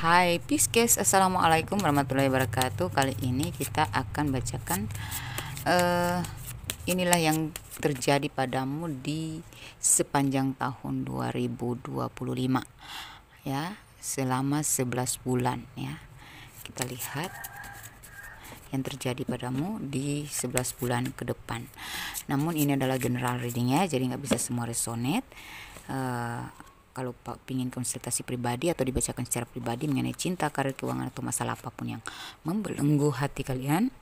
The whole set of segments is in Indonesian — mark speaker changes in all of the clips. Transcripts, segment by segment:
Speaker 1: Hai Pisces, assalamualaikum warahmatullahi wabarakatuh. Kali ini kita akan bacakan inilah yang terjadi padamu di sepanjang tahun 2025 ya, selama 11 bulan ya. Kita lihat yang terjadi padamu di 11 bulan ke depan. Namun ini adalah general reading ya, jadi nggak bisa semua resonate. Kalau ingin konsultasi pribadi atau dibacakan secara pribadi mengenai cinta, karir, keuangan, atau masalah apapun yang membelenggu hati kalian,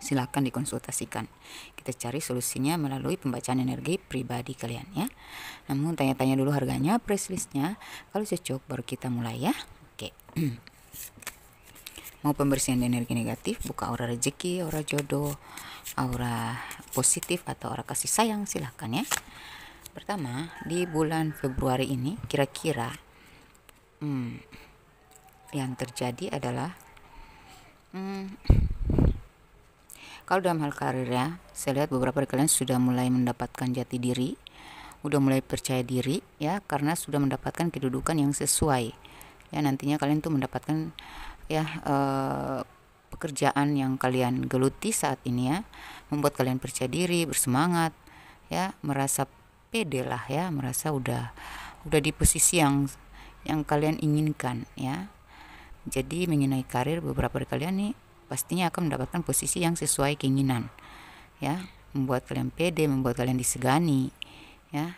Speaker 1: silakan dikonsultasikan. Kita cari solusinya melalui pembacaan energi pribadi kalian ya. Namun tanya-tanya dulu harganya, price listnya. Kalau cocok baru kita mulai ya. Oke. Mau pembersihan energi negatif, buka aura rezeki, aura jodoh, aura positif, atau aura kasih sayang, silahkan ya. Pertama, di bulan Februari ini kira-kira yang terjadi adalah kalau dalam hal karir ya, saya lihat beberapa dari kalian sudah mulai mendapatkan jati diri, udah mulai percaya diri ya, karena sudah mendapatkan kedudukan yang sesuai ya. Nantinya kalian tuh mendapatkan ya pekerjaan yang kalian geluti saat ini ya, membuat kalian percaya diri, bersemangat ya, merasa pede lah ya, merasa udah di posisi yang kalian inginkan ya. Jadi mengenai karir, beberapa dari kalian nih pastinya akan mendapatkan posisi yang sesuai keinginan ya, membuat kalian pede, membuat kalian disegani ya.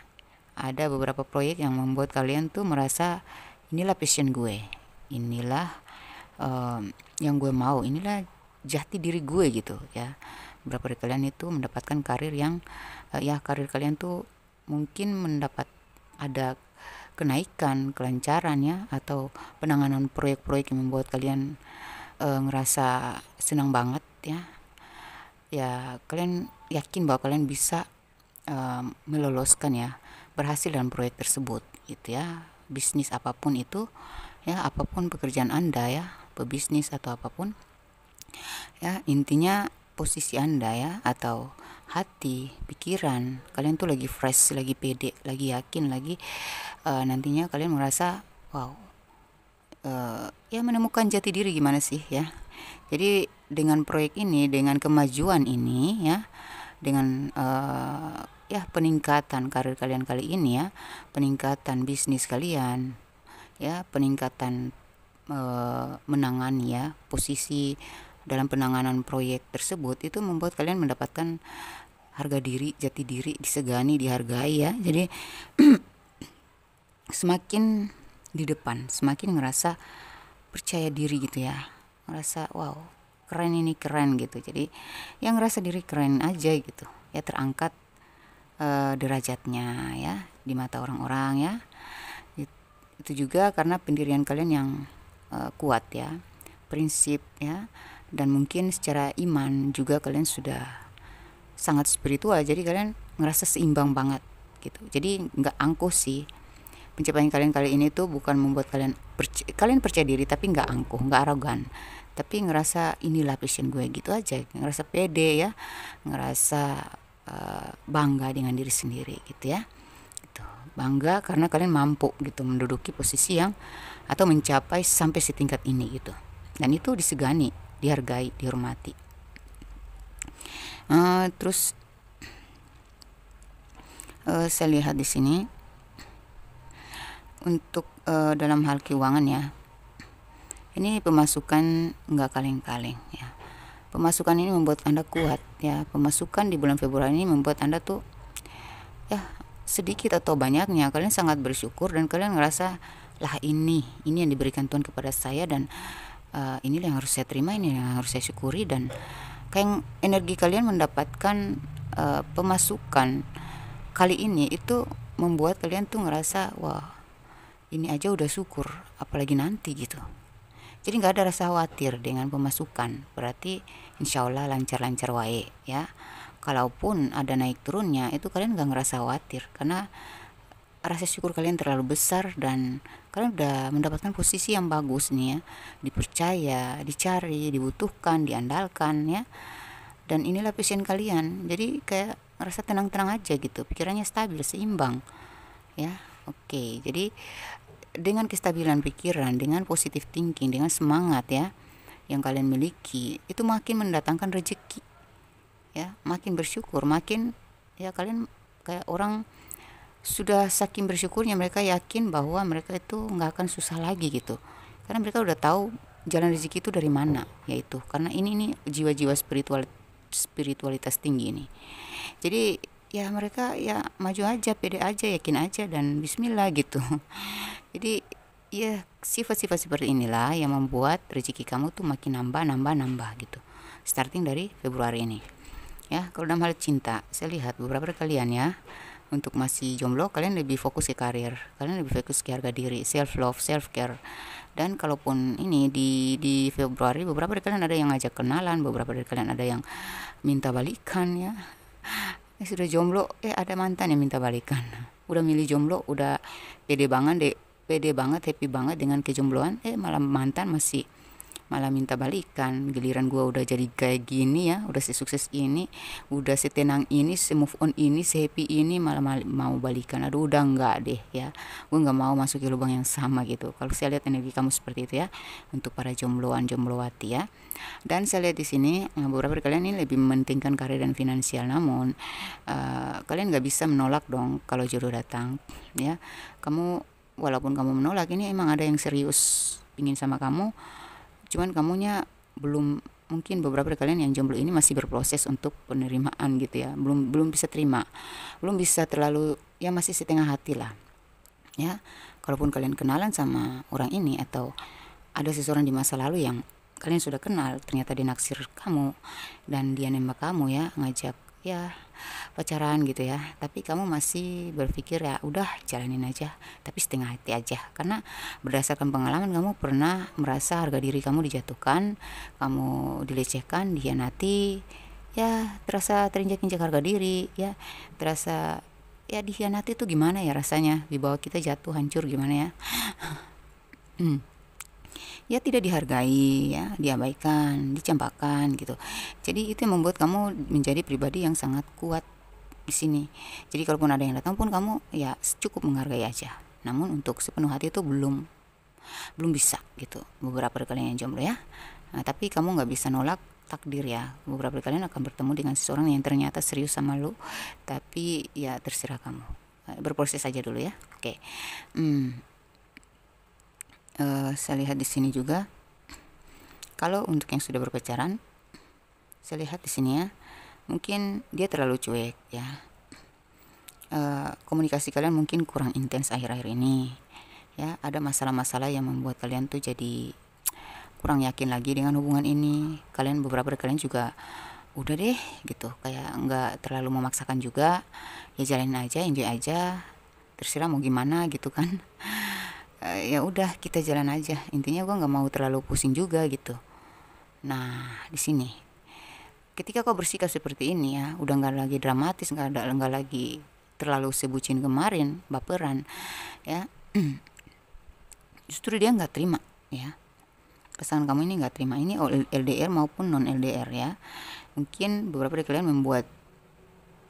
Speaker 1: Ada beberapa proyek yang membuat kalian tuh merasa inilah passion gue, inilah yang gue mau, inilah jati diri gue gitu ya. Beberapa dari kalian itu mendapatkan karir yang ya, karir kalian tuh mungkin mendapat ada kenaikan, kelancaran ya, atau penanganan proyek-proyek yang membuat kalian ngerasa senang banget ya. Ya, kalian yakin bahwa kalian bisa meloloskan ya, berhasil dalam proyek tersebut gitu ya. Bisnis apapun itu ya, apapun pekerjaan Anda ya, pebisnis atau apapun ya, intinya posisi Anda ya, atau hati, pikiran kalian tuh lagi fresh, lagi pede, lagi yakin, lagi nantinya kalian merasa wow, ya menemukan jati diri gimana sih ya. Jadi dengan proyek ini, dengan kemajuan ini ya, dengan ya peningkatan karir kalian kali ini ya, peningkatan bisnis kalian ya, peningkatan menangani ya, posisi dalam penanganan proyek tersebut, itu membuat kalian mendapatkan harga diri, jati diri, disegani, dihargai ya. Jadi semakin di depan, semakin ngerasa percaya diri gitu ya, ngerasa wow, keren ini, keren gitu. Jadi yang ngerasa diri keren aja gitu ya, terangkat derajatnya ya di mata orang-orang ya. Itu juga karena pendirian kalian yang kuat ya, prinsip ya, dan mungkin secara iman juga kalian sudah sangat spiritual. Jadi kalian ngerasa seimbang banget gitu. Jadi nggak angkuh sih. Pencapaian kalian kali ini tuh bukan membuat kalian percaya diri, tapi nggak angkuh, nggak arogan, tapi ngerasa inilah passion gue gitu aja, ngerasa pede ya, ngerasa bangga dengan diri sendiri gitu ya. Gitu. Bangga karena kalian mampu gitu menduduki posisi yang atau mencapai sampai setingkat ini gitu. Dan itu disegani, dihargai, dihormati. Terus saya lihat di sini untuk dalam hal keuangan ya, ini pemasukan nggak kaleng-kaleng ya. Pemasukan ini membuat Anda kuat ya. Pemasukan di bulan Februari ini membuat Anda tuh ya, sedikit atau banyaknya kalian sangat bersyukur, dan kalian ngerasa lah ini yang diberikan Tuhan kepada saya, dan inilah yang harus saya terima, ini yang harus saya syukuri. Dan kayak energi kalian mendapatkan pemasukan kali ini itu membuat kalian tuh ngerasa wah, ini aja udah syukur, apalagi nanti gitu. Jadi nggak ada rasa khawatir dengan pemasukan, berarti insya Allah lancar-lancar wae ya. Kalaupun ada naik turunnya, itu kalian nggak ngerasa khawatir karena rasa syukur kalian terlalu besar, dan kalian udah mendapatkan posisi yang bagus nih ya, dipercaya, dicari, dibutuhkan, diandalkan ya. Dan inilah passion kalian, jadi kayak ngerasa tenang-tenang aja gitu, pikirannya stabil, seimbang ya. Oke, jadi dengan kestabilan pikiran, dengan positive thinking, dengan semangat ya yang kalian miliki, itu makin mendatangkan rezeki ya, makin bersyukur, makin ya kalian kayak orang sudah saking bersyukurnya mereka yakin bahwa mereka itu nggak akan susah lagi gitu, karena mereka udah tahu jalan rezeki itu dari mana, yaitu karena ini jiwa-jiwa spiritualitas tinggi ini. Jadi ya mereka ya maju aja, pede aja, yakin aja, dan bismillah gitu. Jadi ya sifat-sifat seperti inilah yang membuat rezeki kamu tuh makin nambah gitu, starting dari Februari ini ya. Kalau dalam hal cinta, saya lihat beberapa dari kalian ya, untuk masih jomblo, kalian lebih fokus ke karir, kalian lebih fokus ke harga diri, self love, self care. Dan kalaupun ini di Februari, beberapa dari kalian ada yang ngajak kenalan, beberapa dari kalian ada yang minta balikan ya. Sudah jomblo ada mantan yang minta balikan, udah milih jomblo, udah pede banget, happy banget dengan kejombloan, malah mantan masih malah minta balikan. Giliran gua udah jadi kayak gini ya, udah sesukses ini, udah setenang ini, se-move on ini, se-happy ini, malah mau balikan. Aduh, udah enggak deh ya, gue nggak mau masuk ke lubang yang sama gitu. Kalau saya lihat energi kamu seperti itu ya, untuk para jomblowati ya. Dan saya lihat di sini beberapa dari kalian ini lebih mementingkan karir dan finansial, namun kalian nggak bisa menolak dong kalau jodoh datang ya. Kamu walaupun kamu menolak, ini emang ada yang serius ingin sama kamu, cuman kamunya belum, mungkin beberapa dari kalian yang jomblo ini masih berproses untuk penerimaan gitu ya, belum bisa terima, belum bisa terlalu ya, masih setengah hati lah ya. Kalaupun kalian kenalan sama orang ini, atau ada seseorang di masa lalu yang kalian sudah kenal, ternyata dia naksir kamu dan dia nembak kamu ya, ngajak ya pacaran gitu ya, tapi kamu masih berpikir ya udah jalanin aja, tapi setengah hati aja, karena berdasarkan pengalaman kamu pernah merasa harga diri kamu dijatuhkan, kamu dilecehkan, dihianati ya, terasa terinjak-injak harga diri ya, terasa ya dihianati itu gimana ya rasanya, di bawah kita jatuh hancur gimana ya. Ya tidak dihargai ya, diabaikan, dicampakkan gitu. Jadi itu yang membuat kamu menjadi pribadi yang sangat kuat di sini. Jadi kalaupun ada yang datang pun kamu ya cukup menghargai aja. Namun untuk sepenuh hati itu belum bisa gitu. Beberapa dari kalian yang jomblo ya. Nah, tapi kamu nggak bisa nolak takdir ya. Beberapa dari kalian akan bertemu dengan seseorang yang ternyata serius sama lu, tapi ya terserah kamu. Berproses aja dulu ya. Oke. Saya lihat di sini juga, kalau untuk yang sudah berpacaran, saya lihat di sini ya, mungkin dia terlalu cuek ya. Komunikasi kalian mungkin kurang intens akhir-akhir ini ya. Ada masalah-masalah yang membuat kalian tuh jadi kurang yakin lagi dengan hubungan ini. Kalian beberapa dari kalian juga udah deh gitu, kayak nggak terlalu memaksakan juga ya, jalanin aja, enjoy aja, terserah mau gimana gitu kan. Ya udah kita jalan aja, intinya gue nggak mau terlalu pusing juga gitu. Nah di sini ketika kau bersikap seperti ini ya, udah nggak lagi dramatis, nggak lagi terlalu sebutin kemarin, baperan ya. Justru dia nggak terima ya, pasangan kamu ini nggak terima, ini LDR maupun non LDR ya. Mungkin beberapa dari kalian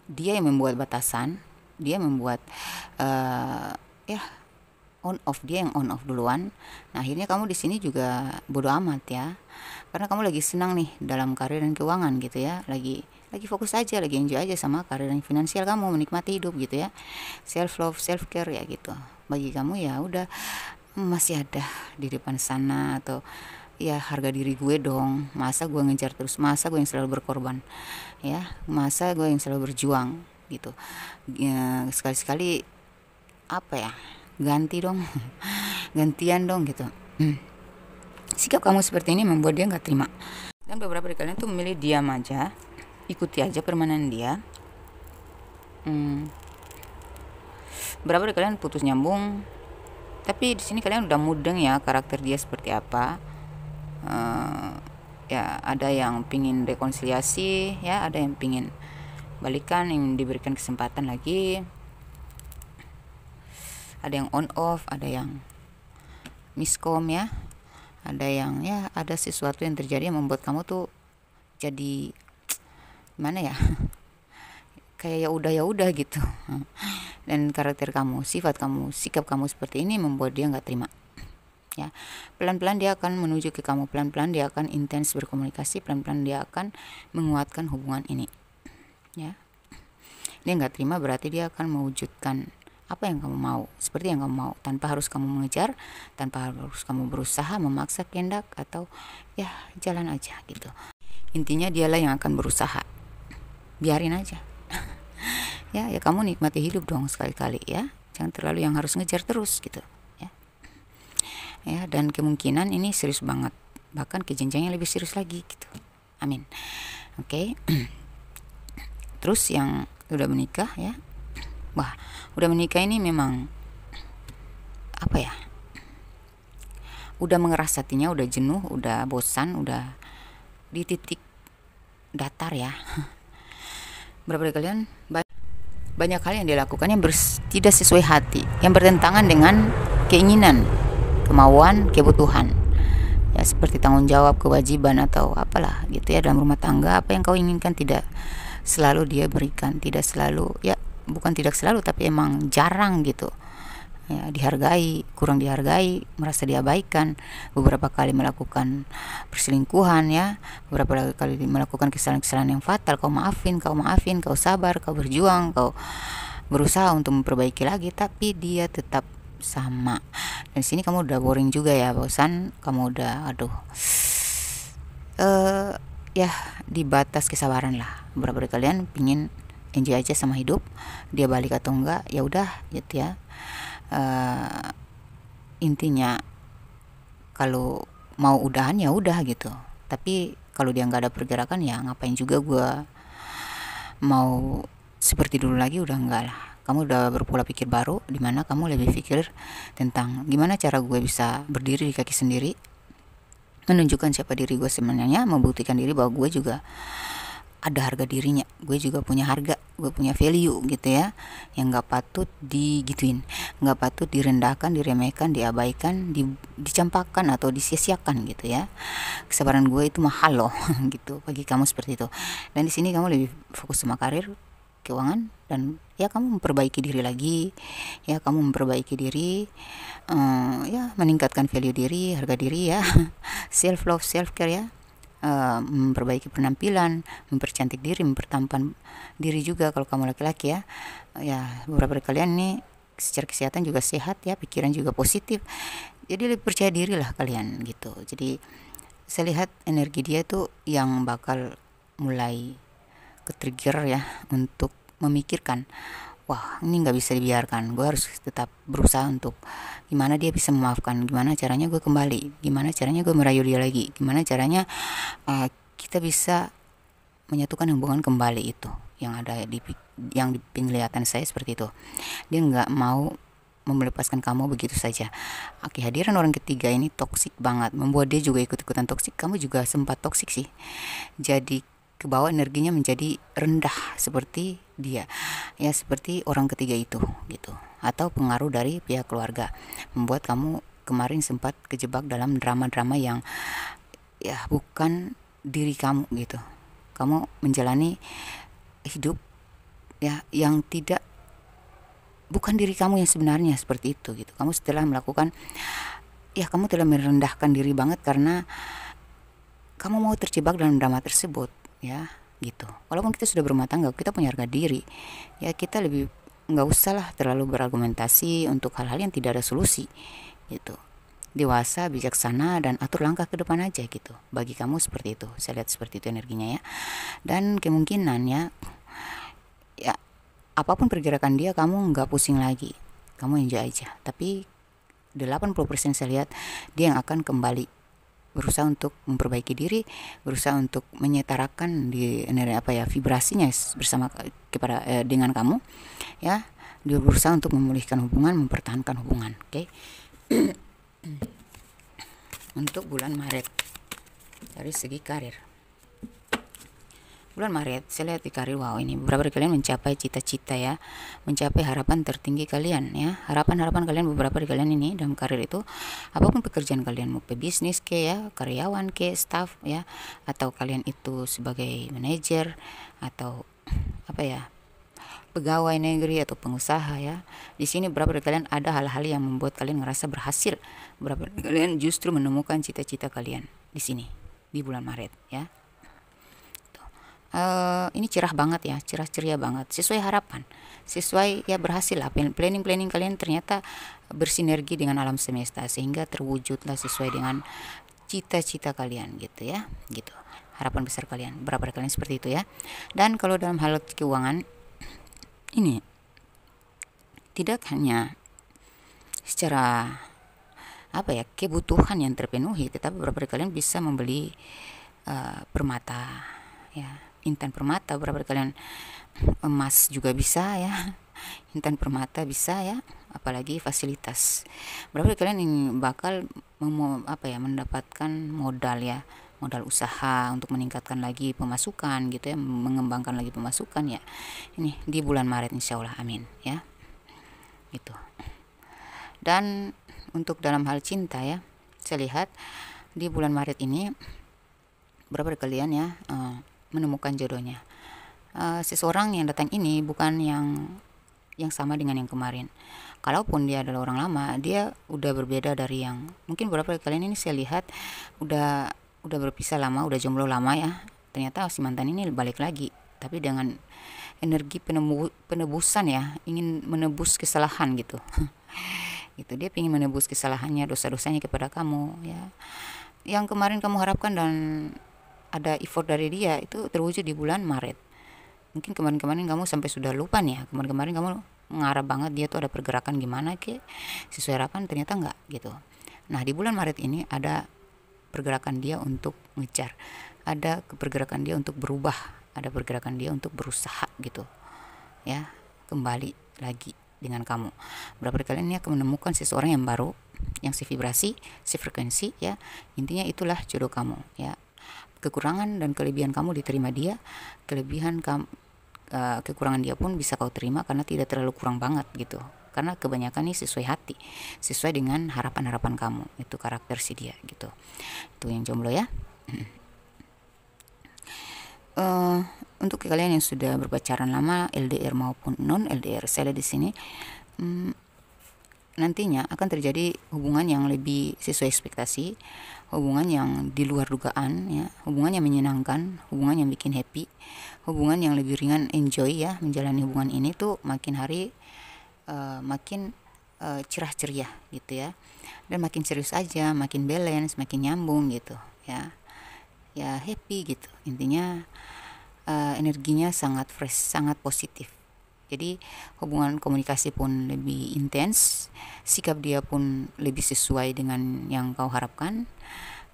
Speaker 1: dia yang membuat batasan, dia membuat ya on off, dia yang on off duluan. Nah akhirnya kamu di sini juga bodo amat ya, karena kamu lagi senang nih dalam karir dan keuangan gitu ya, lagi fokus aja, lagi enjoy aja sama karir dan finansial kamu, menikmati hidup gitu ya, self love, self care ya gitu. Bagi kamu ya udah, masih ada di depan sana, atau ya harga diri gue dong, masa gue ngejar terus, masa gue yang selalu berkorban ya, masa gue yang selalu berjuang gitu ya, sekali-sekali apa ya, ganti dong. Gantian dong gitu. Sikap kamu seperti ini membuat dia nggak terima, dan beberapa dari kalian tuh memilih diam aja, ikuti aja permainan dia. Beberapa dari kalian putus nyambung, tapi di sini kalian udah mudeng ya karakter dia seperti apa. Ya ada yang pingin rekonsiliasi ya, ada yang pingin balikan, yang diberikan kesempatan lagi. Ada yang on off, ada yang miskom ya, ada yang ya ada sesuatu yang terjadi yang membuat kamu tuh jadi gimana ya, kayak ya udah gitu. Dan karakter kamu, sifat kamu, sikap kamu seperti ini membuat dia nggak terima. Ya, pelan-pelan dia akan menuju ke kamu, pelan-pelan dia akan intens berkomunikasi, pelan-pelan dia akan menguatkan hubungan ini. Ya, dia nggak terima berarti dia akan mewujudkan apa yang kamu mau, seperti yang kamu mau, tanpa harus kamu mengejar, tanpa harus kamu berusaha memaksa kehendak, atau ya jalan aja gitu. Intinya dialah yang akan berusaha, biarin aja. Ya kamu nikmati hidup dong sekali-kali ya, jangan terlalu yang harus ngejar terus gitu ya. Ya, dan kemungkinan ini serius banget, bahkan ke jenjang yang lebih serius lagi gitu. Amin. Oke. Terus yang udah menikah ya, wah, udah menikah ini memang apa ya, udah mengeras hatinya, udah jenuh, udah bosan, udah di titik datar ya. Berapa dari kalian banyak hal yang dilakukan yang tidak sesuai hati, yang bertentangan dengan keinginan, kemauan, kebutuhan ya, seperti tanggung jawab, kewajiban, atau apalah gitu ya dalam rumah tangga. Apa yang kau inginkan tidak selalu dia berikan, tidak selalu ya, bukan tidak selalu tapi emang jarang gitu ya, dihargai, kurang dihargai, merasa diabaikan, beberapa kali melakukan perselingkuhan ya, beberapa kali melakukan kesalahan-kesalahan yang fatal. Kau maafin, kau sabar, kau berjuang, kau berusaha untuk memperbaiki lagi, tapi dia tetap sama. Dan sini kamu udah boring juga ya, bosan, kamu udah ya di batas kesabaran lah. Beberapa dari kalian pingin enjoy aja sama hidup, dia balik atau enggak ya udah gitu ya. Intinya kalau mau udahan ya udah gitu, tapi kalau dia nggak ada pergerakan ya ngapain juga gue mau seperti dulu lagi, udah enggak lah. Kamu udah berpola pikir baru, dimana kamu lebih pikir tentang gimana cara gue bisa berdiri di kaki sendiri, menunjukkan siapa diri gue sebenarnya, membuktikan diri bahwa gue juga ada harga dirinya, gue juga punya harga, gue punya value gitu ya, yang nggak patut digituin, nggak patut direndahkan, diremehkan, diabaikan, dicampakkan atau disia-siakan gitu ya. Kesabaran gue itu mahal loh gitu bagi kamu, seperti itu. Dan di sini kamu lebih fokus sama karir, keuangan, dan ya kamu memperbaiki diri lagi ya, kamu memperbaiki diri, ya meningkatkan value diri, harga diri ya, self love, self care ya. Memperbaiki penampilan, mempercantik diri, mempertampan diri juga kalau kamu laki-laki ya. Ya beberapa dari kalian nih secara kesehatan juga sehat ya, pikiran juga positif, jadi lebih percaya diri lah kalian gitu. Jadi saya lihat energi dia tuh yang bakal mulai ke-trigger ya untuk memikirkan, wah ini nggak bisa dibiarkan, gue harus tetap berusaha untuk gimana dia bisa memaafkan, gimana caranya gue kembali, gimana caranya gue merayu dia lagi, gimana caranya kita bisa menyatukan hubungan kembali. Itu yang ada yang di penglihatan saya seperti itu. Dia nggak mau melepaskan kamu begitu saja. Kehadiran orang ketiga ini toksik banget, membuat dia juga ikut-ikutan toksik. Kamu juga sempat toksik sih, jadi kebawa energinya menjadi rendah seperti dia ya, seperti orang ketiga itu gitu, atau pengaruh dari pihak keluarga membuat kamu kemarin sempat kejebak dalam drama-drama yang ya bukan diri kamu gitu. Kamu menjalani hidup ya yang tidak, bukan diri kamu yang sebenarnya, seperti itu gitu. Kamu setelah melakukan ya, kamu telah merendahkan diri banget karena kamu mau terjebak dalam drama tersebut ya gitu. Walaupun kita sudah berumah tangga, kita punya harga diri ya, kita lebih nggak usah lah terlalu berargumentasi untuk hal-hal yang tidak ada solusi gitu. Dewasa, bijaksana, dan atur langkah ke depan aja gitu. Bagi kamu seperti itu, saya lihat seperti itu energinya ya. Dan kemungkinannya ya apapun pergerakan dia, kamu nggak pusing lagi, kamu enjoy aja. Tapi 80% saya lihat dia yang akan kembali berusaha untuk memperbaiki diri, berusaha untuk menyetarakan di vibrasinya bersama dengan kamu ya. Dia berusaha untuk memulihkan hubungan, mempertahankan hubungan. Oke. Untuk bulan Maret dari segi karir, bulan Maret saya lihat di karir, wow, ini beberapa dari kalian mencapai cita-cita ya, mencapai harapan tertinggi kalian ya. Harapan kalian, beberapa dari kalian ini dalam karir itu, apapun pekerjaan kalian, mau pebisnis ke ya, karyawan ke, staff ya, atau kalian itu sebagai manajer atau apa ya, pegawai negeri atau pengusaha ya. Di sini beberapa dari kalian ada hal-hal yang membuat kalian ngerasa berhasil. Beberapa dari kalian justru menemukan cita-cita kalian di sini di bulan Maret ya. Ini cerah banget ya, cerah ceria banget, sesuai harapan, sesuai ya, berhasil lah planning kalian ternyata bersinergi dengan alam semesta sehingga terwujudlah sesuai dengan cita-cita kalian gitu ya, gitu harapan besar kalian. Berapa kalian seperti itu ya. Dan kalau dalam hal keuangan ini tidak hanya secara kebutuhan yang terpenuhi, tetapi beberapa kalian bisa membeli permata ya, intan permata. Beberapa kalian emas juga bisa ya, intan permata bisa ya, apalagi fasilitas. Beberapa kalian ini bakal mendapatkan modal ya, modal usaha untuk meningkatkan lagi pemasukan gitu ya, mengembangkan lagi pemasukan ya. Ini di bulan Maret insya Allah, amin ya, gitu. Dan untuk dalam hal cinta ya, saya lihat di bulan Maret ini berapa kalian ya menemukan jodohnya. Seseorang yang datang ini bukan yang sama dengan yang kemarin. Kalaupun dia adalah orang lama, dia udah berbeda dari yang mungkin beberapa kalian ini saya lihat udah berpisah lama, udah jomblo lama ya. Ternyata si mantan ini balik lagi, tapi dengan energi penebusan ya, ingin menebus kesalahan gitu. Gitu, dia ingin menebus kesalahannya, dosa-dosanya kepada kamu ya. Yang kemarin kamu harapkan dan ada effort dari dia itu terwujud di bulan Maret. Mungkin kemarin-kemarin kamu sampai sudah lupa nih ya, kemarin-kemarin kamu mengharap banget dia tuh ada pergerakan gimana sesuai harapan, ternyata enggak gitu. Nah di bulan Maret ini ada pergerakan dia untuk ngejar, ada pergerakan dia untuk berubah, ada pergerakan dia untuk berusaha gitu ya, kembali lagi dengan kamu. Berapa kalian ini akan menemukan seseorang yang baru, yang sevibrasi, sefrekuensi ya. Intinya itulah jodoh kamu ya. Kekurangan dan kelebihan kamu diterima dia, kekurangan dia pun bisa kau terima karena tidak terlalu kurang banget gitu. Karena kebanyakan ini sesuai hati, sesuai dengan harapan-harapan kamu. Itu karakter si dia gitu. Itu yang jomblo ya. Untuk kalian yang sudah berpacaran lama, LDR maupun non LDR, saya lihat di sini nantinya akan terjadi hubungan yang lebih sesuai ekspektasi, hubungan yang di luar dugaan ya, hubungan yang menyenangkan, hubungan yang bikin happy, hubungan yang lebih ringan, enjoy ya. Menjalani hubungan ini tuh makin hari makin cerah ceria gitu ya, dan makin serius aja, makin balance, makin nyambung gitu ya, ya happy gitu. Intinya energinya sangat fresh, sangat positif. Jadi hubungan komunikasi pun lebih intens, sikap dia pun lebih sesuai dengan yang kau harapkan.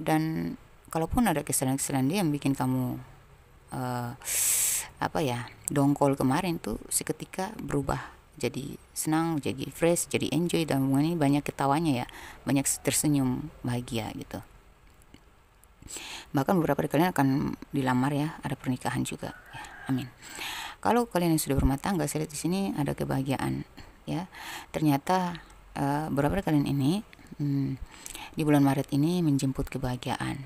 Speaker 1: Dan kalaupun ada kesalahan-kesalahan dia yang bikin kamu dongkol kemarin tuh seketika berubah jadi senang, jadi fresh, jadi enjoy, dan hubungan ini banyak ketawanya ya, banyak tersenyum bahagia gitu. Bahkan beberapa dari kalian akan dilamar ya, ada pernikahan juga ya, amin. Kalau kalian yang sudah berumah tangga, saya lihat di sini ada kebahagiaan ya. Ternyata beberapa dari kalian ini di bulan Maret ini menjemput kebahagiaan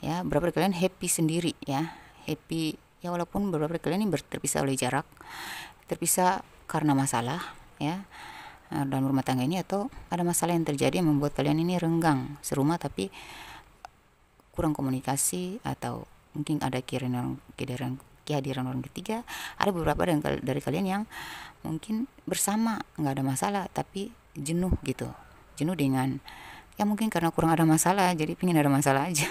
Speaker 1: ya. Beberapa dari kalian happy sendiri ya, happy ya, walaupun beberapa dari kalian ini terpisah oleh jarak, terpisah karena masalah ya dalam rumah tangga ini, atau ada masalah yang terjadi yang membuat kalian ini renggang serumah tapi kurang komunikasi, atau mungkin ada kehadiran orang ketiga. Ada beberapa dari kalian yang mungkin bersama nggak ada masalah tapi jenuh gitu, jenuh dengan ya mungkin karena kurang ada masalah jadi pingin ada masalah aja.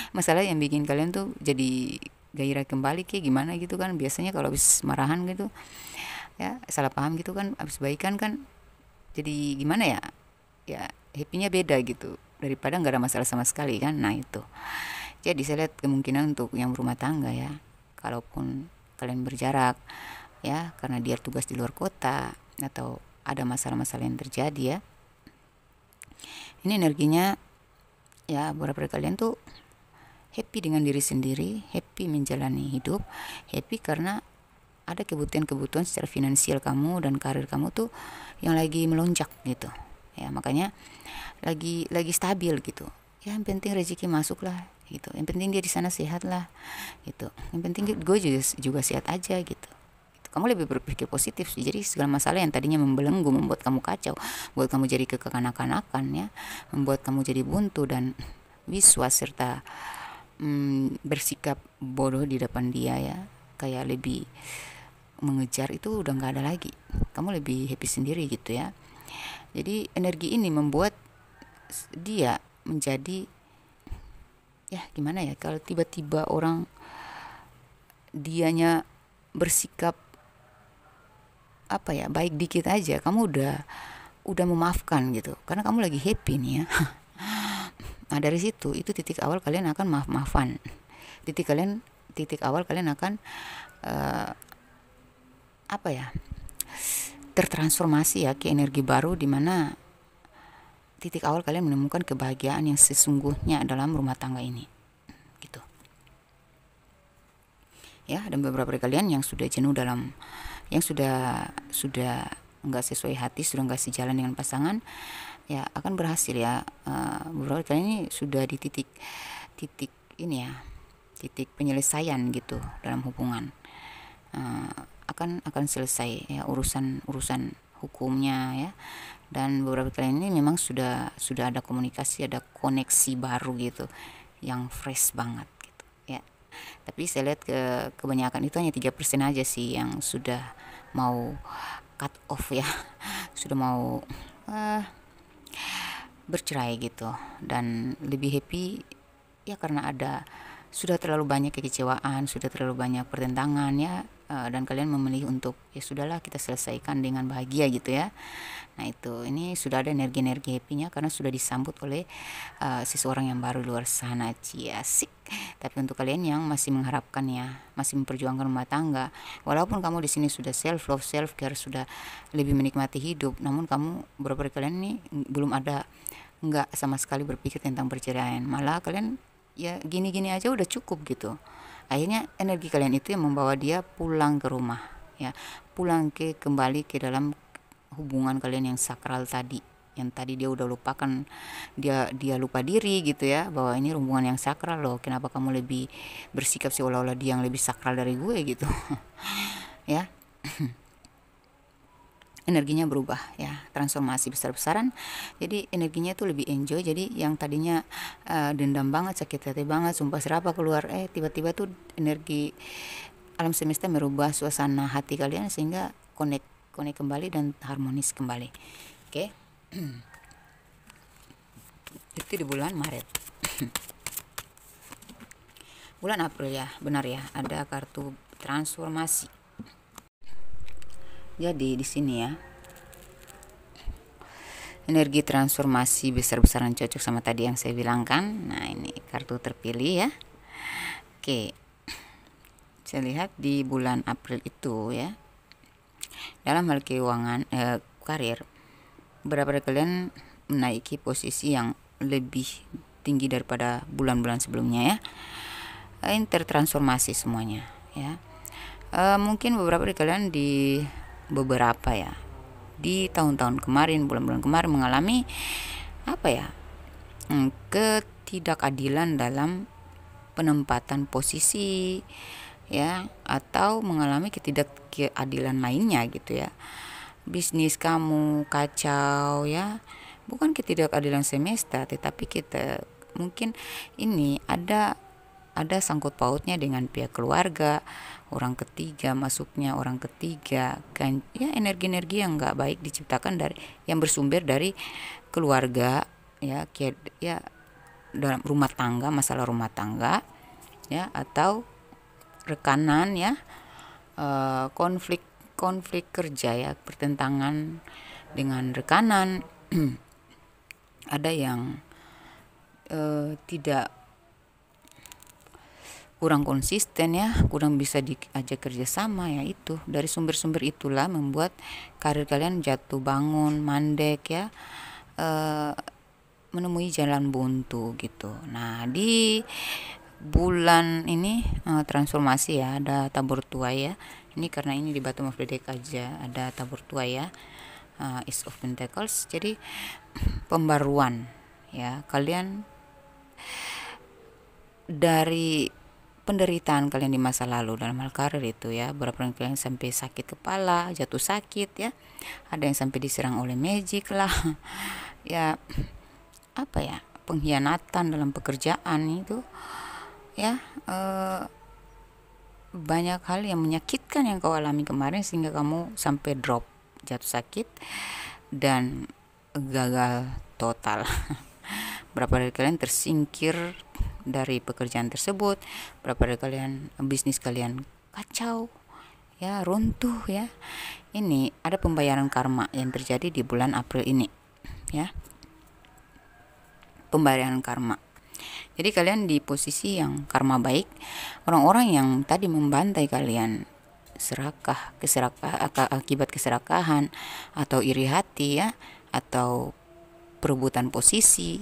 Speaker 1: Masalah yang bikin kalian tuh jadi gairah kembali gimana gitu kan. Biasanya kalau habis marahan gitu ya, salah paham gitu kan, habis baikan kan jadi gimana ya, ya happy-nya beda gitu daripada nggak ada masalah sama sekali kan. Nah itu jadi saya lihat kemungkinan untuk yang berumah tangga ya, kalaupun kalian berjarak ya karena dia tugas di luar kota atau ada masalah-masalah yang terjadi ya, ini energinya ya beberapa dari kalian tuh happy dengan diri sendiri, happy menjalani hidup, happy karena ada kebutuhan-kebutuhan secara finansial kamu dan karir kamu tuh yang lagi melonjak gitu ya, makanya lagi stabil gitu ya. Yang penting rezeki masuk lah gitu, yang penting dia di sana sehat lah gitu, yang penting gue juga sehat aja gitu. Itu Kamu lebih berpikir positif sih. Jadi segala masalah yang tadinya membelenggu, membuat kamu kacau, membuat kamu jadi kekanak-kanakan ya, membuat kamu jadi buntu dan biswas serta bersikap bodoh di depan dia ya, kayak lebih mengejar, itu udah nggak ada lagi. Kamu lebih happy sendiri gitu ya. Jadi energi ini membuat dia menjadi, ya gimana ya, kalau tiba-tiba orang dianya bersikap apa ya, baik dikit aja kamu udah memaafkan gitu, karena kamu lagi happy nih ya. Nah dari situ, itu titik awal kalian akan maaf-maafan. Titik awal kalian akan apa ya, tertransformasi ya ke energi baru, di mana titik awal kalian menemukan kebahagiaan yang sesungguhnya dalam rumah tangga ini gitu ya. Dan beberapa dari kalian yang sudah jenuh dalam, yang sudah nggak sesuai hati, sudah nggak sejalan dengan pasangan ya, akan berhasil ya. Beberapa kali ini sudah di titik ini ya, titik penyelesaian gitu dalam hubungan. Akan selesai ya urusan hukumnya ya. Dan beberapa kali ini memang sudah ada komunikasi, ada koneksi baru gitu yang fresh banget gitu ya. Tapi saya lihat kebanyakan itu hanya 3% aja sih yang sudah mau cut off ya, sudah mau bercerai gitu, dan lebih happy ya karena sudah terlalu banyak kekecewaan, sudah terlalu banyak pertentangan ya, dan kalian memilih untuk ya sudahlah, kita selesaikan dengan bahagia gitu ya. Nah itu, ini sudah ada energi happy-nya karena sudah disambut oleh seseorang yang baru luar sana, asik. Tapi untuk kalian yang masih mengharapkan ya, masih memperjuangkan rumah tangga, walaupun kamu di sini sudah self love, self care, sudah lebih menikmati hidup, namun kamu, beberapa dari kalian ini belum ada, nggak sama sekali berpikir tentang perceraian, malah kalian ya gini-gini aja udah cukup gitu. Akhirnya energi kalian itu yang membawa dia pulang ke rumah ya, kembali ke dalam hubungan kalian yang sakral tadi, yang tadi dia udah lupakan, dia lupa diri gitu ya, bahwa ini hubungan yang sakral loh, kenapa kamu lebih bersikap seolah-olah dia yang lebih sakral dari gue gitu. Ya. Energinya berubah ya, transformasi besar-besaran. Jadi energinya itu lebih enjoy. Jadi yang tadinya dendam banget, sakit hati banget, sumpah serapah keluar, tiba-tiba tuh energi alam semesta merubah suasana hati kalian sehingga connect kembali dan harmonis kembali. Oke. Itu di bulan Maret. Bulan April ya, benar ya, ada kartu transformasi. Jadi di sini ya, energi transformasi besar-besaran cocok sama tadi yang saya bilang kan. Nah ini kartu terpilih ya. Oke, saya lihat di bulan April itu ya, dalam hal keuangan, karir, beberapa dari kalian menaiki posisi yang lebih tinggi daripada bulan-bulan sebelumnya ya. Ini tertransformasi semuanya ya. Mungkin beberapa dari kalian di beberapa ya, di tahun-tahun kemarin, bulan-bulan kemarin mengalami apa ya, ketidakadilan dalam penempatan posisi ya, atau mengalami ketidakadilan lainnya gitu ya. Bisnis kamu kacau ya, bukan ketidakadilan semesta, tetapi kita mungkin ini ada sangkut pautnya dengan pihak keluarga, orang ketiga, masuknya orang ketiga kan ya, energi-energi yang nggak baik diciptakan dari, yang bersumber dari keluarga ya, ya dalam rumah tangga, masalah rumah tangga ya, atau rekanan ya, konflik kerja ya, pertentangan dengan rekanan. Ada yang tidak, kurang konsisten ya, kurang bisa diajak kerjasama ya. Itu dari sumber-sumber itulah membuat karir kalian jatuh bangun, mandek ya, menemui jalan buntu gitu. Nah di bulan ini transformasi ya, ada tabur tuai ya. Ini karena ini di bottom of the deck aja ada tabur tuai ya, Ace of Pentacles. Jadi pembaruan ya, kalian dari penderitaan kalian di masa lalu dalam hal karir itu ya. Beberapa kalian sampai sakit kepala, jatuh sakit ya, ada yang sampai diserang oleh magic lah ya, apa ya, pengkhianatan dalam pekerjaan itu ya. Banyak hal yang menyakitkan yang kau alami kemarin sehingga kamu sampai drop, jatuh sakit dan gagal total. Berapa dari kalian tersingkir dari pekerjaan tersebut, berapa dari kalian bisnis kalian kacau ya, runtuh ya. Ini ada pembayaran karma yang terjadi di bulan April ini ya, pembayaran karma. Jadi kalian di posisi yang karma baik. Orang-orang yang tadi membantai kalian, akibat keserakahan atau iri hati ya, atau perebutan posisi,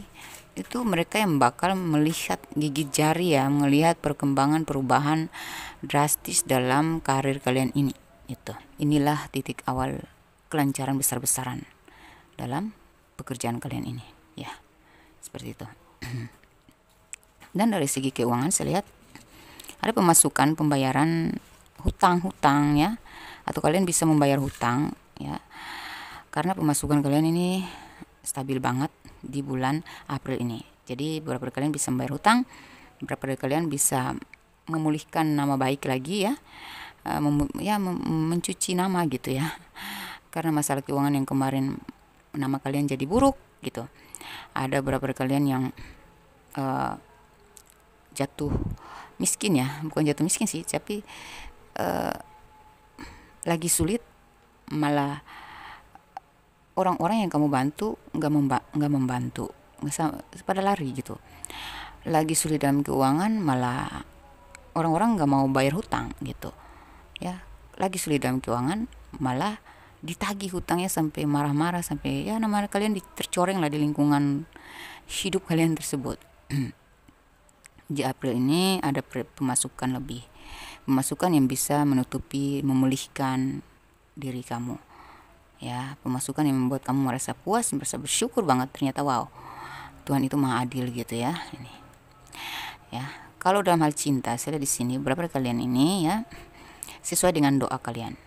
Speaker 1: itu mereka yang bakal melihat gigit jari ya, melihat perkembangan perubahan drastis dalam karir kalian ini. Inilah titik awal kelancaran besar-besaran dalam pekerjaan kalian ini ya, seperti itu. Dan dari segi keuangan saya lihat ada pemasukan pembayaran hutang-hutang ya, atau kalian bisa membayar hutang ya, karena pemasukan kalian ini stabil banget di bulan April ini. Jadi beberapa dari kalian bisa membayar hutang, beberapa dari kalian bisa memulihkan nama baik lagi ya, mencuci nama gitu ya, karena masalah keuangan yang kemarin nama kalian jadi buruk gitu. Ada beberapa dari kalian yang jatuh miskin ya, bukan jatuh miskin sih, tapi lagi sulit, malah orang-orang yang kamu bantu nggak membantu, pada lari gitu. Lagi sulit dalam keuangan, malah orang-orang nggak mau bayar hutang gitu ya. Lagi sulit dalam keuangan, malah ditagih hutangnya sampai marah-marah, sampai ya nama kalian tercoreng lah di lingkungan hidup kalian tersebut. Di April ini ada pemasukan lebih, pemasukan yang bisa menutupi, memulihkan diri kamu ya, pemasukan yang membuat kamu merasa puas, merasa bersyukur banget, ternyata wow, Tuhan itu maha adil gitu ya. Ini ya, kalau dalam hal cinta saya lihat di sini beberapa kalian ini ya sesuai dengan doa kalian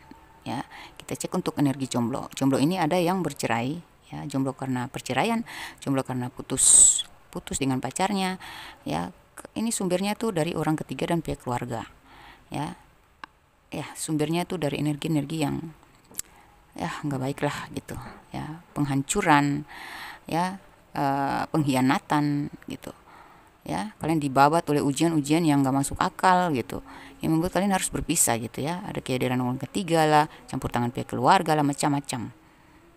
Speaker 1: ya. Kita cek untuk energi jomblo. Jomblo ini ada yang bercerai ya, jomblo karena perceraian, jomblo karena putus dengan pacarnya ya. Ini sumbernya tuh dari orang ketiga dan pihak keluarga ya. Sumbernya tuh dari energi-energi yang ya nggak baik lah gitu ya, penghancuran ya, pengkhianatan gitu ya. Kalian dibabat oleh ujian-ujian yang nggak masuk akal gitu, yang membuat kalian harus berpisah gitu ya. Ada kehadiran orang ketiga lah, campur tangan pihak keluarga lah, macam-macam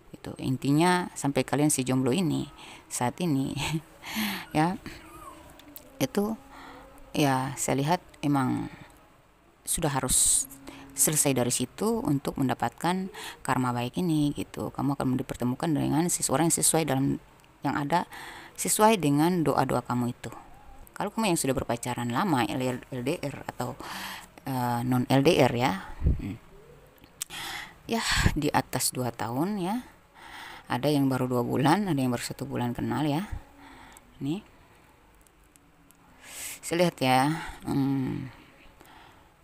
Speaker 1: gitu. Intinya sampai kalian si jomblo ini saat ini ya, itu ya saya lihat emang sudah harus selesai dari situ untuk mendapatkan karma baik ini gitu. Kamu akan dipertemukan dengan seseorang yang sesuai sesuai dengan doa-doa kamu itu. Kalau kamu yang sudah berpacaran lama, LDR atau non LDR ya, ya di atas 2 tahun ya, ada yang baru 2 bulan, ada yang baru 1 bulan kenal ya. Ini saya lihat ya,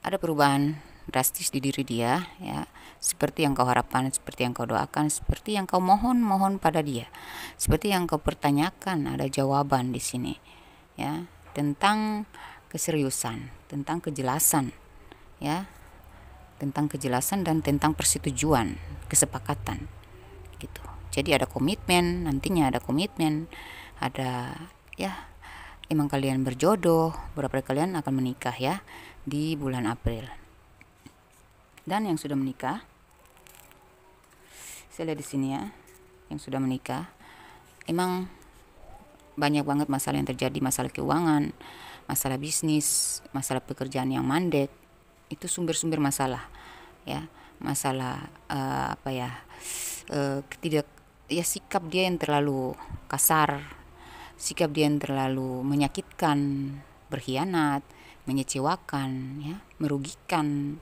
Speaker 1: ada perubahan drastis di diri dia ya, seperti yang kau harapkan, seperti yang kau doakan, seperti yang kau mohon pada dia, seperti yang kau pertanyakan. Ada jawaban di sini ya, tentang keseriusan, tentang kejelasan ya, tentang kejelasan dan tentang persetujuan, kesepakatan gitu. Jadi ada komitmen, nantinya ada komitmen, ada ya, emang kalian berjodoh. Beberapa kalian akan menikah ya di bulan April. Dan yang sudah menikah, saya lihat di sini ya, yang sudah menikah emang banyak banget masalah yang terjadi, masalah keuangan, masalah bisnis, masalah pekerjaan yang mandek. Itu sumber-sumber masalah ya, masalah sikap dia yang terlalu kasar, sikap dia yang terlalu menyakitkan, berkhianat, mengecewakan ya, merugikan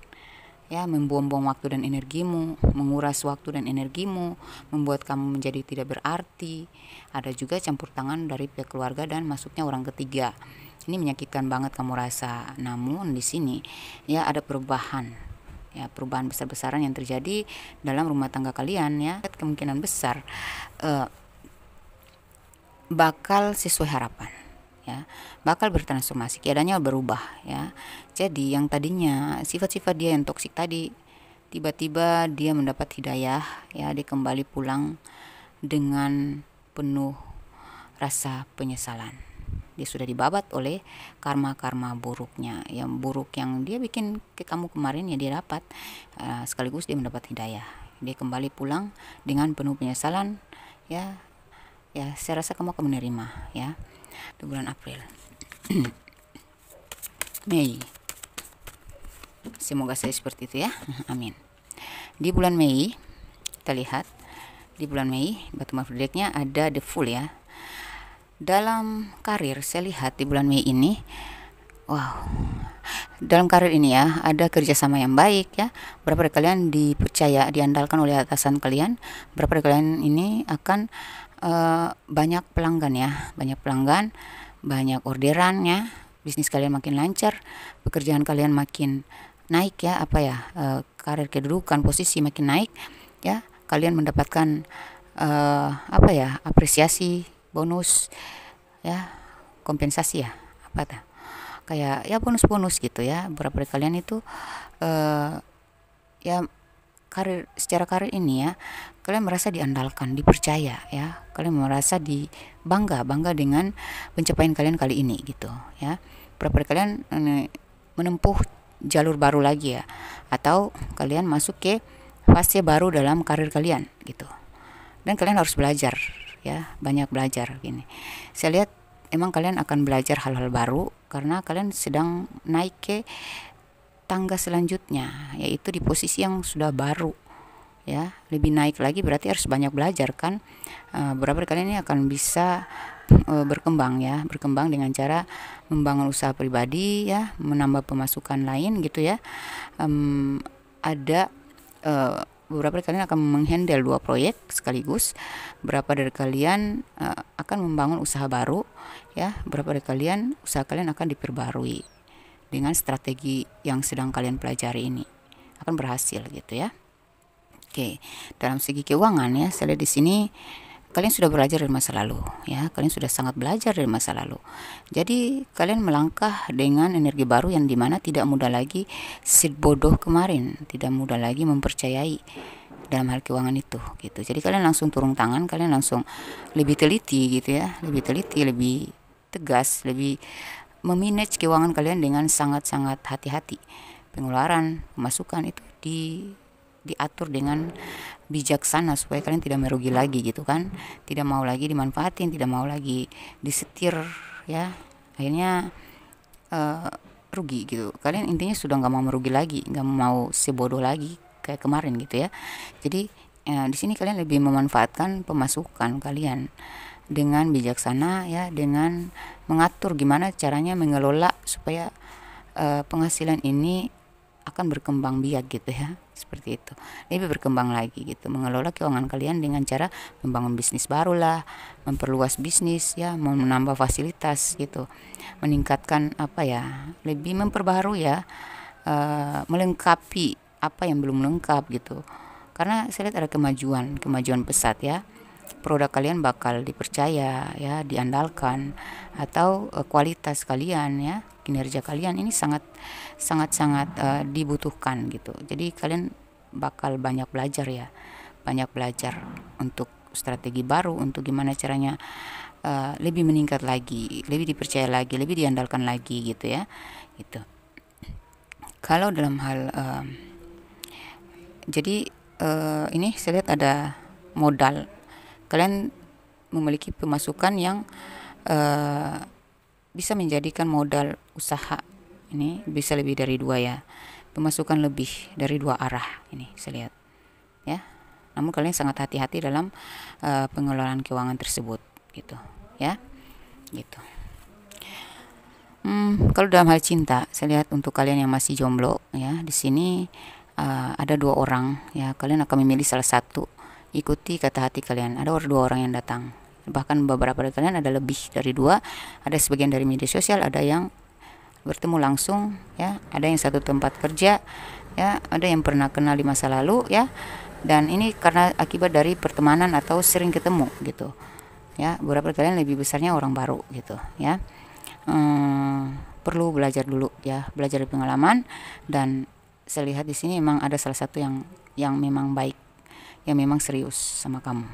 Speaker 1: ya, membuang-buang waktu dan energimu, menguras waktu dan energimu, membuat kamu menjadi tidak berarti. Ada juga campur tangan dari pihak keluarga dan masuknya orang ketiga ini menyakitkan banget kamu rasa. Namun di sini ya ada perubahan, ya perubahan besar-besaran yang terjadi dalam rumah tangga kalian ya. Kemungkinan besar bakal sesuai harapan ya, bakal bertransformasi, keadaannya berubah ya. Jadi yang tadinya sifat-sifat dia yang toksik tadi, tiba-tiba dia mendapat hidayah ya, dia kembali pulang dengan penuh rasa penyesalan. Dia sudah dibabat oleh karma-karma buruknya, yang buruk yang dia bikin ke kamu kemarin ya, dia dapat sekaligus dia mendapat hidayah. Dia kembali pulang dengan penuh penyesalan ya. Ya, saya rasa kamu akan menerima ya di bulan April. Mei. Semoga saya seperti itu ya. Amin. Di bulan Mei, kita lihat di bulan Mei batu mafredeknya ada the Fool ya. Dalam karir saya lihat di bulan Mei ini, wow, dalam karir ini ya ada kerjasama yang baik ya. Berapa dari kalian dipercaya, diandalkan oleh atasan kalian, berapa dari kalian ini akan banyak pelanggan ya, banyak pelanggan, banyak orderan ya, bisnis kalian makin lancar, pekerjaan kalian makin naik ya, karir, kedudukan, posisi makin naik ya. Kalian mendapatkan apresiasi, bonus ya, kompensasi ya, kayak ya bonus-bonus gitu ya. Beberapa dari kalian itu ya karir, secara karir ini ya, kalian merasa diandalkan, dipercaya ya, kalian merasa bangga dengan pencapaian kalian kali ini gitu ya. Beberapa dari kalian menempuh jalur baru lagi ya, atau kalian masuk ke fase baru dalam karir kalian gitu, dan kalian harus belajar ya, banyak belajar gini. Saya lihat emang kalian akan belajar hal-hal baru karena kalian sedang naik ke tangga selanjutnya, yaitu di posisi yang sudah baru ya, lebih naik lagi, berarti harus banyak belajar kan. Beberapa kalian ini akan bisa berkembang ya, berkembang dengan cara membangun usaha pribadi ya, menambah pemasukan lain gitu ya. Ada beberapa dari kalian akan menghandle 2 proyek sekaligus. Berapa dari kalian akan membangun usaha baru ya. Berapa dari kalian usaha kalian akan diperbarui dengan strategi yang sedang kalian pelajari ini, akan berhasil gitu ya. Oke, dalam segi keuangan ya, saya lihat di sini kalian sudah belajar dari masa lalu ya, kalian sudah sangat belajar dari masa lalu. Jadi kalian melangkah dengan energi baru yang dimana tidak mudah lagi bodoh kemarin, tidak mudah lagi mempercayai dalam hal keuangan itu gitu. Jadi kalian langsung turun tangan, kalian langsung lebih teliti gitu ya, lebih teliti, lebih tegas, lebih memanage keuangan kalian dengan sangat-sangat hati-hati. Pengeluaran, pemasukan itu diatur dengan bijaksana supaya kalian tidak merugi lagi gitu kan, tidak mau lagi dimanfaatin, tidak mau lagi disetir ya, akhirnya rugi gitu. Kalian intinya sudah nggak mau merugi lagi, nggak mau sebodoh lagi kayak kemarin gitu ya. Jadi di sini kalian lebih memanfaatkan pemasukan kalian dengan bijaksana ya, dengan mengatur gimana caranya mengelola supaya penghasilan ini akan berkembang biak gitu ya, seperti itu. Lebih berkembang lagi gitu, mengelola keuangan kalian dengan cara membangun bisnis baru lah, memperluas bisnis ya, menambah fasilitas gitu, meningkatkan lebih memperbaharui ya, melengkapi apa yang belum lengkap gitu. Karena saya lihat ada kemajuan pesat ya. Produk kalian bakal dipercaya ya, diandalkan, atau kualitas kalian ya, kinerja kalian ini sangat dibutuhkan gitu. Jadi kalian bakal banyak belajar ya, banyak belajar untuk strategi baru, untuk gimana caranya lebih meningkat lagi, lebih dipercaya lagi, lebih diandalkan lagi gitu ya, gitu. Kalau dalam hal jadi ini saya lihat ada modal, kalian memiliki pemasukan yang bisa menjadikan modal usaha ini bisa lebih dari 2 ya, pemasukan lebih dari 2 arah ini saya lihat ya. Namun kalian sangat hati-hati dalam pengelolaan keuangan tersebut gitu ya, gitu. Kalau dalam hal cinta, saya lihat untuk kalian yang masih jomblo ya, di sini ada 2 orang ya, kalian akan memilih salah satu, ikuti kata hati kalian. Ada 2 orang yang datang bahkan beberapa dari kalian ada lebih dari 2, ada sebagian dari media sosial, ada yang bertemu langsung ya, ada yang satu tempat kerja ya, ada yang pernah kenal di masa lalu ya, dan ini karena akibat dari pertemanan atau sering ketemu gitu ya. Beberapa dari kalian lebih besarnya orang baru gitu ya. Perlu belajar dulu ya, belajar dari pengalaman. Dan saya lihat di sini memang ada salah satu yang memang baik, yang memang serius sama kamu.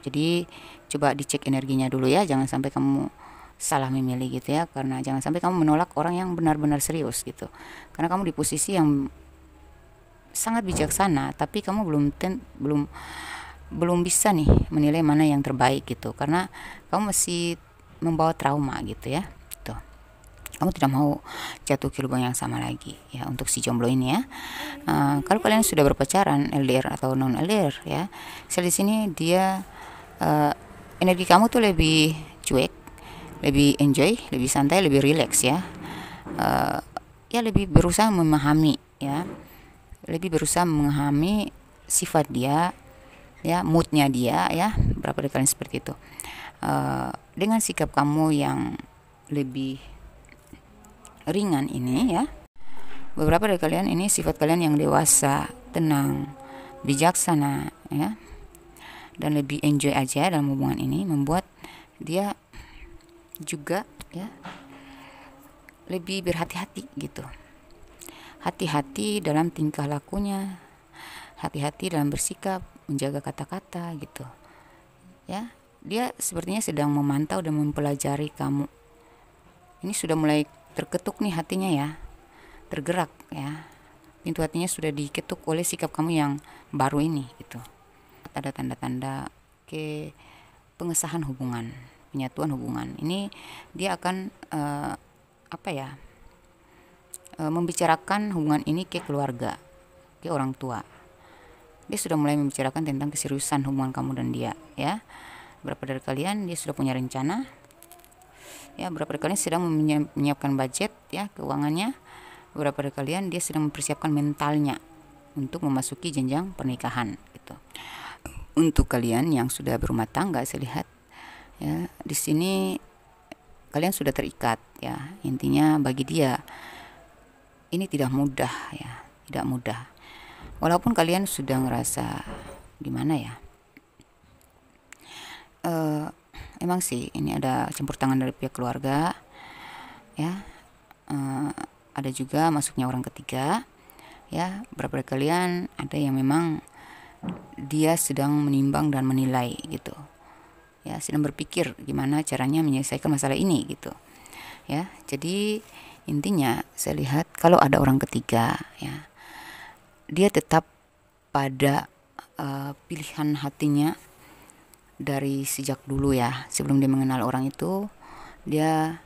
Speaker 1: Jadi coba dicek energinya dulu ya, jangan sampai kamu salah memilih gitu ya, karena jangan sampai kamu menolak orang yang benar-benar serius gitu, karena kamu di posisi yang sangat bijaksana, tapi kamu belum bisa nih menilai mana yang terbaik gitu, karena kamu masih membawa trauma gitu ya. Tuh, kamu tidak mau jatuh ke lubang yang sama lagi ya untuk si jomblo ini ya. Kalau kalian sudah berpacaran LDR atau non LDR ya, saya di sini dia energi kamu tuh lebih cuek, lebih enjoy, lebih santai, lebih relax ya. Ya lebih berusaha memahami ya, lebih berusaha memahami sifat dia ya, moodnya dia ya. Berapa dari kalian seperti itu. Dengan sikap kamu yang lebih ringan ini ya, beberapa dari kalian ini sifat kalian yang dewasa, tenang, bijaksana ya, dan lebih enjoy aja dalam hubungan ini, membuat dia juga ya lebih berhati-hati gitu. Hati-hati dalam tingkah lakunya, hati-hati dalam bersikap, menjaga kata-kata gitu ya. Dia sepertinya sedang memantau dan mempelajari kamu. Ini sudah mulai terketuk nih hatinya ya, tergerak ya, pintu hatinya sudah diketuk oleh sikap kamu yang baru ini gitu. Ada tanda-tanda ke pengesahan hubungan, penyatuan hubungan. Ini dia akan membicarakan hubungan ini ke keluarga, ke orang tua. Dia sudah mulai membicarakan tentang keseriusan hubungan kamu dan dia ya. Berapa dari kalian dia sudah punya rencana ya, berapa dari kalian sedang menyiapkan budget ya, keuangannya. Berapa dari kalian dia sedang mempersiapkan mentalnya untuk memasuki jenjang pernikahan gitu. Untuk kalian yang sudah berumah tangga, saya lihat ya di sini kalian sudah terikat ya. Intinya bagi dia ini tidak mudah ya, tidak mudah. Walaupun kalian sudah ngerasa gimana ya, emang sih ini ada campur tangan dari pihak keluarga ya, ada juga masuknya orang ketiga ya. Beberapa dari kalian ada yang memang dia sedang menimbang dan menilai gitu ya, sedang berpikir gimana caranya menyelesaikan masalah ini gitu ya. Jadi intinya saya lihat kalau ada orang ketiga ya, dia tetap pada pilihan hatinya dari sejak dulu ya, sebelum dia mengenal orang itu. Dia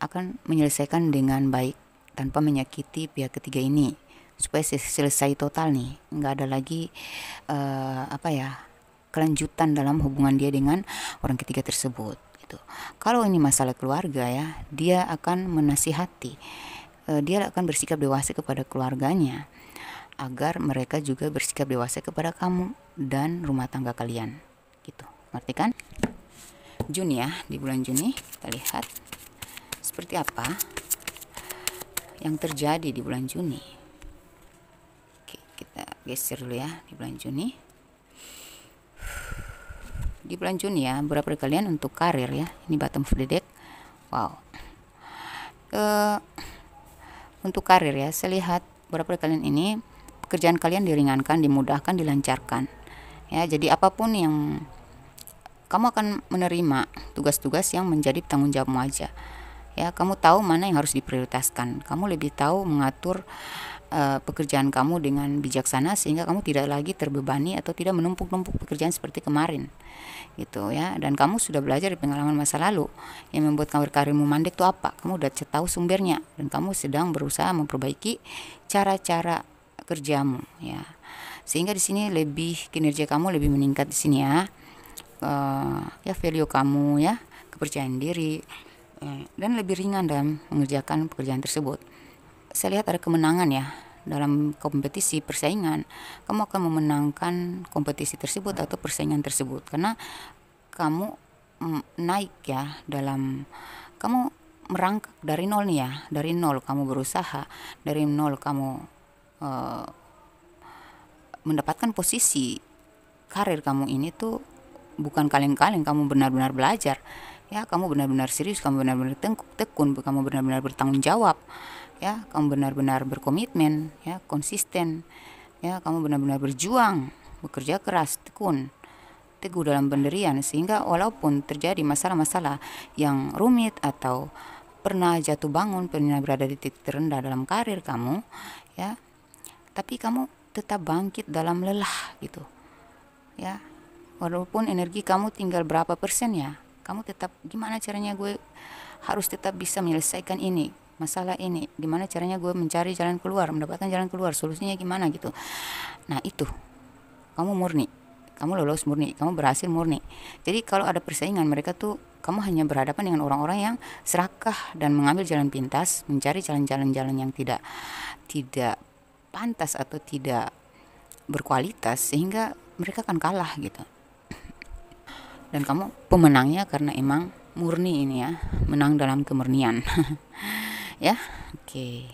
Speaker 1: akan menyelesaikan dengan baik tanpa menyakiti pihak ketiga ini, supaya selesai total nih, nggak ada lagi kelanjutan dalam hubungan dia dengan orang ketiga tersebut gitu. Kalau ini masalah keluarga ya, dia akan menasihati, dia akan bersikap dewasa kepada keluarganya agar mereka juga bersikap dewasa kepada kamu dan rumah tangga kalian gitu. Ngerti kan? Juni ya, di bulan Juni kita lihat seperti apa yang terjadi di bulan Juni. Oke, kita geser dulu ya di bulan Juni. Di bulan Juni ya, beberapa dari kalian untuk karir ya, ini bottom of the deck. Wow. Untuk karir ya, saya lihat beberapa dari kalian ini pekerjaan kalian diringankan, dimudahkan, dilancarkan ya. Jadi apapun yang kamu akan menerima tugas-tugas yang menjadi tanggung jawabmu aja ya. Kamu tahu mana yang harus diprioritaskan, kamu lebih tahu mengatur pekerjaan kamu dengan bijaksana, sehingga kamu tidak lagi terbebani atau tidak menumpuk-numpuk pekerjaan seperti kemarin gitu ya. Dan kamu sudah belajar di pengalaman masa lalu yang membuat karirmu mandek itu apa, kamu udah tahu sumbernya, dan kamu sedang berusaha memperbaiki cara-cara kerjamu ya, sehingga di sini lebih kinerja kamu lebih meningkat di sini ya. Ya value kamu ya, kepercayaan diri dan lebih ringan dalam mengerjakan pekerjaan tersebut. Saya lihat ada kemenangan ya dalam kompetisi persaingan. Kamu akan memenangkan kompetisi tersebut atau persaingan tersebut karena kamu naik ya, dalam kamu merangkak dari nol nih ya, dari nol kamu berusaha, dari nol kamu mendapatkan posisi karir kamu ini tuh bukan kaleng-kaleng, kamu benar-benar belajar ya, kamu benar-benar serius, kamu benar-benar tekun, kamu benar-benar bertanggung jawab ya, kamu benar-benar berkomitmen ya, konsisten ya, kamu benar-benar berjuang, bekerja keras, tekun, teguh dalam pendirian, sehingga walaupun terjadi masalah-masalah yang rumit atau pernah jatuh bangun, pernah berada di titik terendah dalam karir kamu ya, tapi kamu tetap bangkit dalam lelah gitu ya, walaupun energi kamu tinggal berapa persen ya, kamu tetap gimana caranya gue harus tetap bisa menyelesaikan ini masalah ini, gimana caranya gue mencari jalan keluar, mendapatkan jalan keluar, solusinya gimana gitu. Nah itu kamu murni, kamu lolos murni, kamu berhasil murni. Jadi kalau ada persaingan, mereka tuh kamu hanya berhadapan dengan orang-orang yang serakah dan mengambil jalan pintas, mencari jalan-jalan yang tidak pantas atau tidak berkualitas, sehingga mereka akan kalah gitu. Dan kamu pemenangnya karena emang murni ini ya, menang dalam kemurnian. Ya, oke.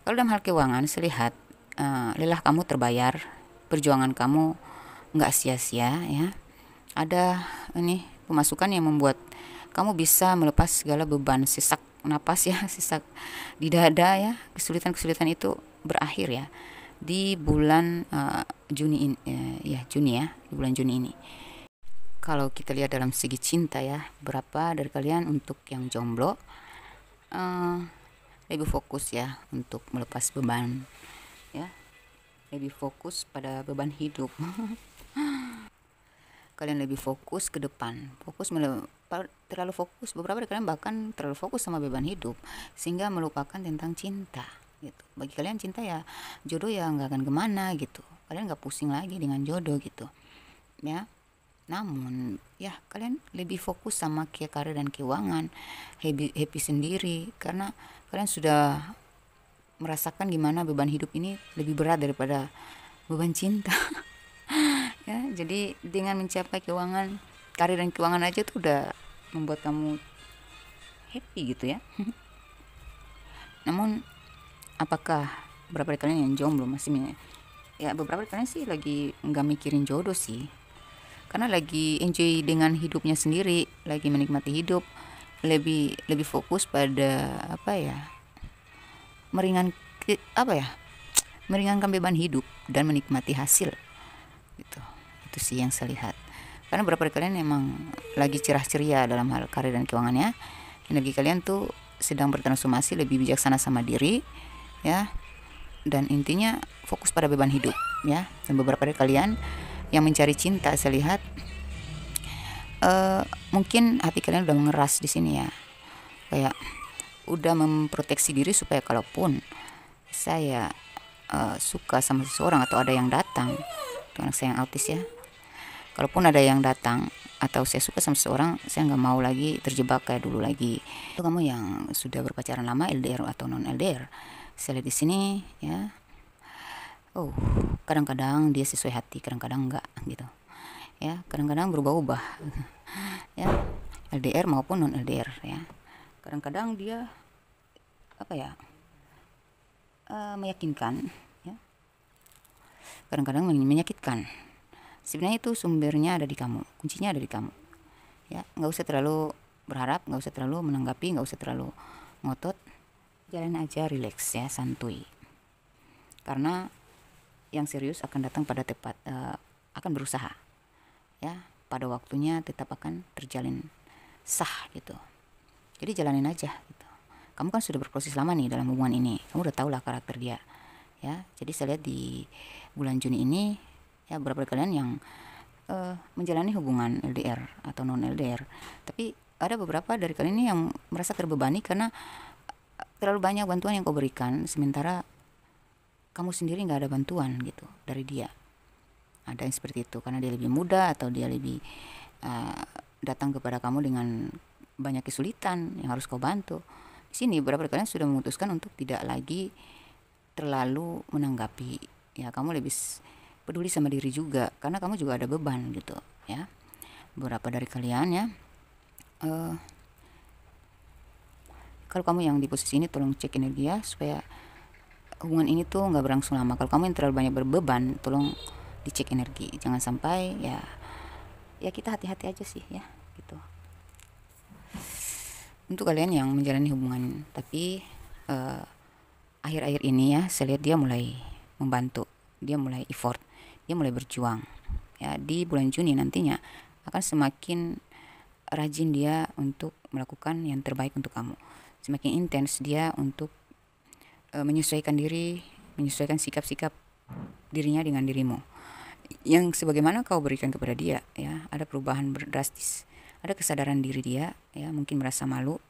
Speaker 1: Kalau dalam hal keuangan, saya lihat lelah kamu terbayar, perjuangan kamu nggak sia-sia ya. Ada ini pemasukan yang membuat kamu bisa melepas segala beban, sesak napas ya, sesak di dada ya. Kesulitan-kesulitan itu berakhir ya di bulan Juni ini Juni ya, di bulan Juni ini. Kalau kita lihat dalam segi cinta ya, berapa dari kalian untuk yang jomblo lebih fokus ya untuk melepas beban ya, lebih fokus pada beban hidup. Kalian lebih fokus ke depan, terlalu fokus, beberapa dari kalian bahkan terlalu fokus sama beban hidup sehingga melupakan tentang cinta gitu. Bagi kalian cinta ya jodoh ya nggak akan kemana gitu, kalian nggak pusing lagi dengan jodoh gitu ya. Namun ya kalian lebih fokus sama karir dan keuangan, happy sendiri karena kalian sudah merasakan gimana beban hidup ini lebih berat daripada beban cinta. Ya, jadi dengan mencapai keuangan, karir dan keuangan aja tuh udah membuat kamu happy gitu ya. Namun apakah beberapa dari kalian yang jomblo masih ya, beberapa dari kalian sih lagi nggak mikirin jodoh sih, karena lagi enjoy dengan hidupnya sendiri, lagi menikmati hidup, lebih fokus pada meringankan beban hidup dan menikmati hasil gitu. Itu sih yang saya lihat, karena beberapa dari kalian emang lagi cerah ceria dalam hal karir dan keuangannya. Energi kalian tuh sedang bertransformasi, lebih bijaksana sama diri ya, dan intinya fokus pada beban hidup ya. Dan beberapa dari kalian yang mencari cinta, saya lihat mungkin hati kalian udah mengeras di sini ya, kayak udah memproteksi diri supaya kalaupun saya suka sama seseorang atau ada yang datang, itu anak saya yang autis ya, kalaupun ada yang datang atau saya suka sama seseorang, saya nggak mau lagi terjebak kayak dulu lagi. Itu kamu yang sudah berpacaran lama, LDR atau non LDR, saya lihat di sini ya. Oh, kadang-kadang dia sesuai hati, kadang-kadang enggak gitu ya, kadang-kadang berubah-ubah ya, LDR maupun non LDR ya. Kadang-kadang dia meyakinkan ya, kadang-kadang menyakitkan. Sebenarnya itu sumbernya ada di kamu, kuncinya ada di kamu ya. Nggak usah terlalu berharap, nggak usah terlalu menanggapi, nggak usah terlalu ngotot, jalan aja, relax ya, santuy. Karena yang serius akan datang pada tepat, akan berusaha ya, pada waktunya tetap akan terjalin sah gitu. Jadi jalanin aja gitu. Kamu kan sudah berproses lama nih dalam hubungan ini, kamu udah tahu lah karakter dia ya. Jadi saya lihat di bulan Juni ini ya, beberapa kalian yang menjalani hubungan LDR atau non LDR, tapi ada beberapa dari kalian ini yang merasa terbebani karena terlalu banyak bantuan yang kau berikan, sementara kamu sendiri nggak ada bantuan gitu dari dia. Ada yang seperti itu karena dia lebih muda atau dia lebih datang kepada kamu dengan banyak kesulitan yang harus kau bantu. Di sini beberapa kalian sudah memutuskan untuk tidak lagi terlalu menanggapi ya, kamu lebih peduli sama diri juga karena kamu juga ada beban gitu ya. Beberapa dari kalian ya uh, kalau kamu yang di posisi ini tolong cek energi ya, supaya hubungan ini tuh nggak berlangsung lama. Kalau kamu yang terlalu banyak berbeban, tolong dicek energi, jangan sampai ya kita hati-hati aja sih ya gitu. Untuk kalian yang menjalani hubungan tapi akhir-akhir ini ya, saya lihat dia mulai membantu, dia mulai effort, dia mulai berjuang ya. Di bulan Juni nantinya akan semakin rajin dia untuk melakukan yang terbaik untuk kamu, semakin intens dia untuk menyesuaikan diri, menyesuaikan sikap-sikap dirinya dengan dirimu yang sebagaimana kau berikan kepada dia ya. Ada perubahan drastis, ada kesadaran diri dia ya, mungkin merasa malu,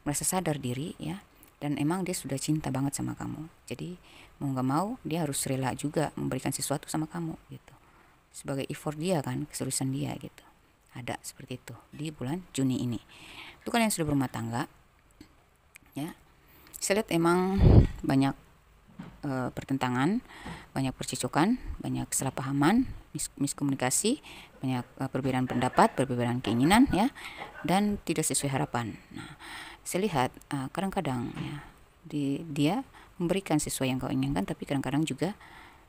Speaker 1: merasa sadar diri ya, dan emang dia sudah cinta banget sama kamu. Jadi mau gak mau dia harus rela juga memberikan sesuatu sama kamu gitu, sebagai effort dia kan, keseriusan dia gitu. Ada seperti itu di bulan Juni ini. Itu kalian yang sudah berumah tangga ya, saya lihat emang banyak pertentangan, banyak percecokan, banyak kesalahpahaman, miskomunikasi, banyak perbedaan pendapat, perbedaan keinginan ya, dan tidak sesuai harapan. Nah, saya lihat kadang-kadang ya dia memberikan sesuai yang kau inginkan, tapi kadang-kadang juga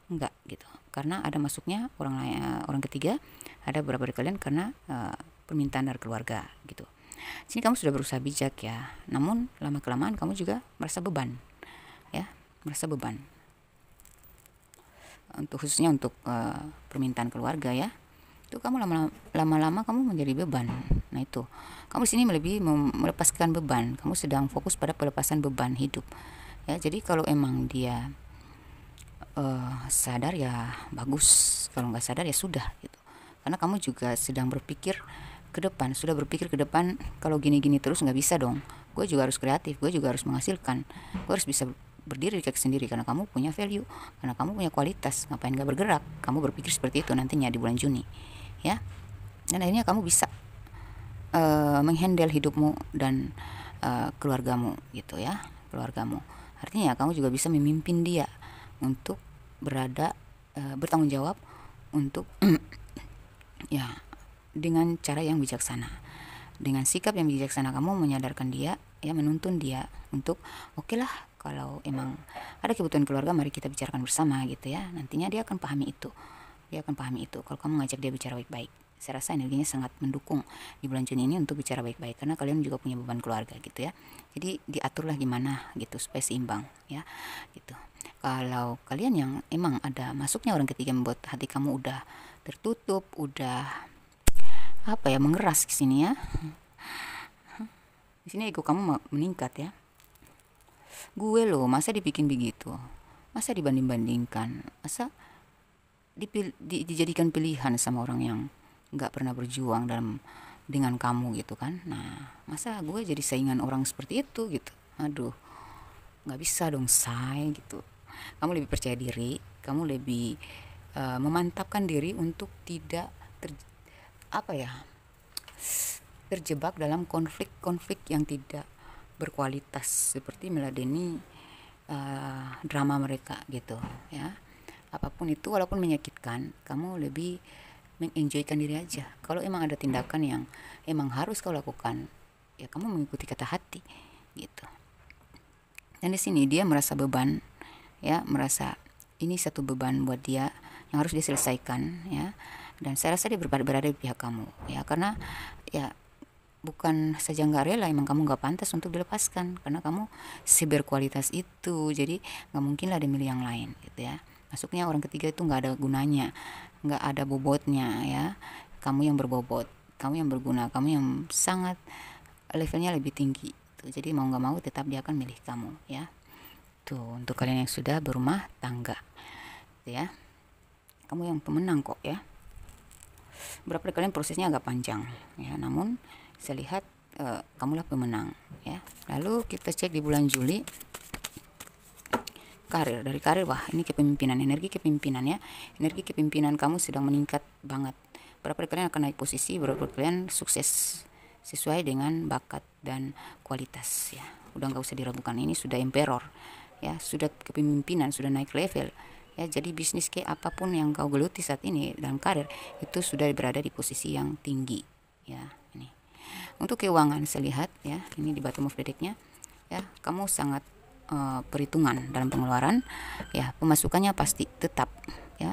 Speaker 1: enggak gitu, karena ada masuknya orang lain, orang ketiga. Ada beberapa dari kalian karena permintaan dari keluarga gitu. Sini kamu sudah berusaha bijak ya, namun lama kelamaan kamu juga merasa beban ya, merasa beban khususnya untuk permintaan keluarga ya. Itu kamu lama-lama kamu menjadi beban. Nah itu kamu sini lebih melepaskan beban, kamu sedang fokus pada pelepasan beban hidup ya. Jadi kalau emang dia sadar ya bagus, kalau nggak sadar ya sudah gitu, karena kamu juga sedang berpikir ke depan, sudah berpikir ke depan. Kalau gini-gini terus nggak bisa dong, gue juga harus kreatif, gue juga harus menghasilkan, gue harus bisa berdiri di kaki sendiri, karena kamu punya value, karena kamu punya kualitas. Ngapain gak bergerak? Kamu berpikir seperti itu nantinya di bulan Juni ya, dan akhirnya kamu bisa menghandle hidupmu dan keluargamu gitu ya, keluargamu. Artinya kamu juga bisa memimpin dia untuk bertanggung jawab untuk ya, dengan cara yang bijaksana, dengan sikap yang bijaksana. Kamu menyadarkan dia ya, menuntun dia untuk oke lah, kalau emang ada kebutuhan keluarga mari kita bicarakan bersama gitu ya. Nantinya dia akan pahami itu, kalau kamu ngajak dia bicara baik-baik. Saya rasa energinya sangat mendukung di bulan Juni ini untuk bicara baik-baik, karena kalian juga punya beban keluarga gitu ya. Jadi diaturlah gimana gitu supaya seimbang ya gitu. Kalau kalian yang emang ada masuknya orang ketiga membuat hati kamu udah tertutup, udah mengeras ke sini ya. Di sini ego kamu meningkat ya. Gue loh, masa dibikin begitu? Masa dibanding-bandingkan? Masa dijadikan pilihan sama orang yang nggak pernah berjuang dengan kamu gitu kan? Nah, masa gue jadi saingan orang seperti itu gitu? Aduh, nggak bisa dong say gitu. Kamu lebih percaya diri, kamu lebih memantapkan diri untuk tidak terjebak dalam konflik-konflik yang tidak berkualitas seperti meladeni drama mereka gitu ya. Apapun itu, walaupun menyakitkan, kamu lebih mengenjoykan diri aja. Kalau emang ada tindakan yang emang harus kau lakukan, ya kamu mengikuti kata hati gitu. Dan di sini dia merasa beban ya, merasa ini satu beban buat dia yang harus dia selesaikan ya. Dan saya rasa dia berada di pihak kamu ya, karena ya bukan saja nggak rela, emang kamu nggak pantas untuk dilepaskan, karena kamu berkualitas itu. Jadi nggak mungkin lah dia milih yang lain gitu ya. Masuknya orang ketiga itu nggak ada gunanya, nggak ada bobotnya ya. Kamu yang berbobot, kamu yang berguna, kamu yang sangat levelnya lebih tinggi tuh. Jadi mau nggak mau tetap dia akan milih kamu ya. Tuh untuk kalian yang sudah berumah tangga gitu ya, kamu yang pemenang kok ya. Berapa dari kalian prosesnya agak panjang ya, namun saya lihat kamulah pemenang ya. Lalu kita cek di bulan Juli karir. Dari karir, wah ini kepemimpinan, energi kepemimpinan ya. Energi kepemimpinan kamu sedang meningkat banget. Berapa dari kalian akan naik posisi, berapa dari kalian sukses sesuai dengan bakat dan kualitas ya. Udah nggak usah diragukan, ini sudah emperor ya, sudah kepemimpinan, sudah naik level ya. Jadi bisnis kayak apapun yang kau geluti saat ini dalam karir itu sudah berada di posisi yang tinggi ya. Ini Untuk keuangan saya lihat ya, ini di bottom of the deck-nya ya, kamu sangat perhitungan dalam pengeluaran ya, pemasukannya pasti tetap ya,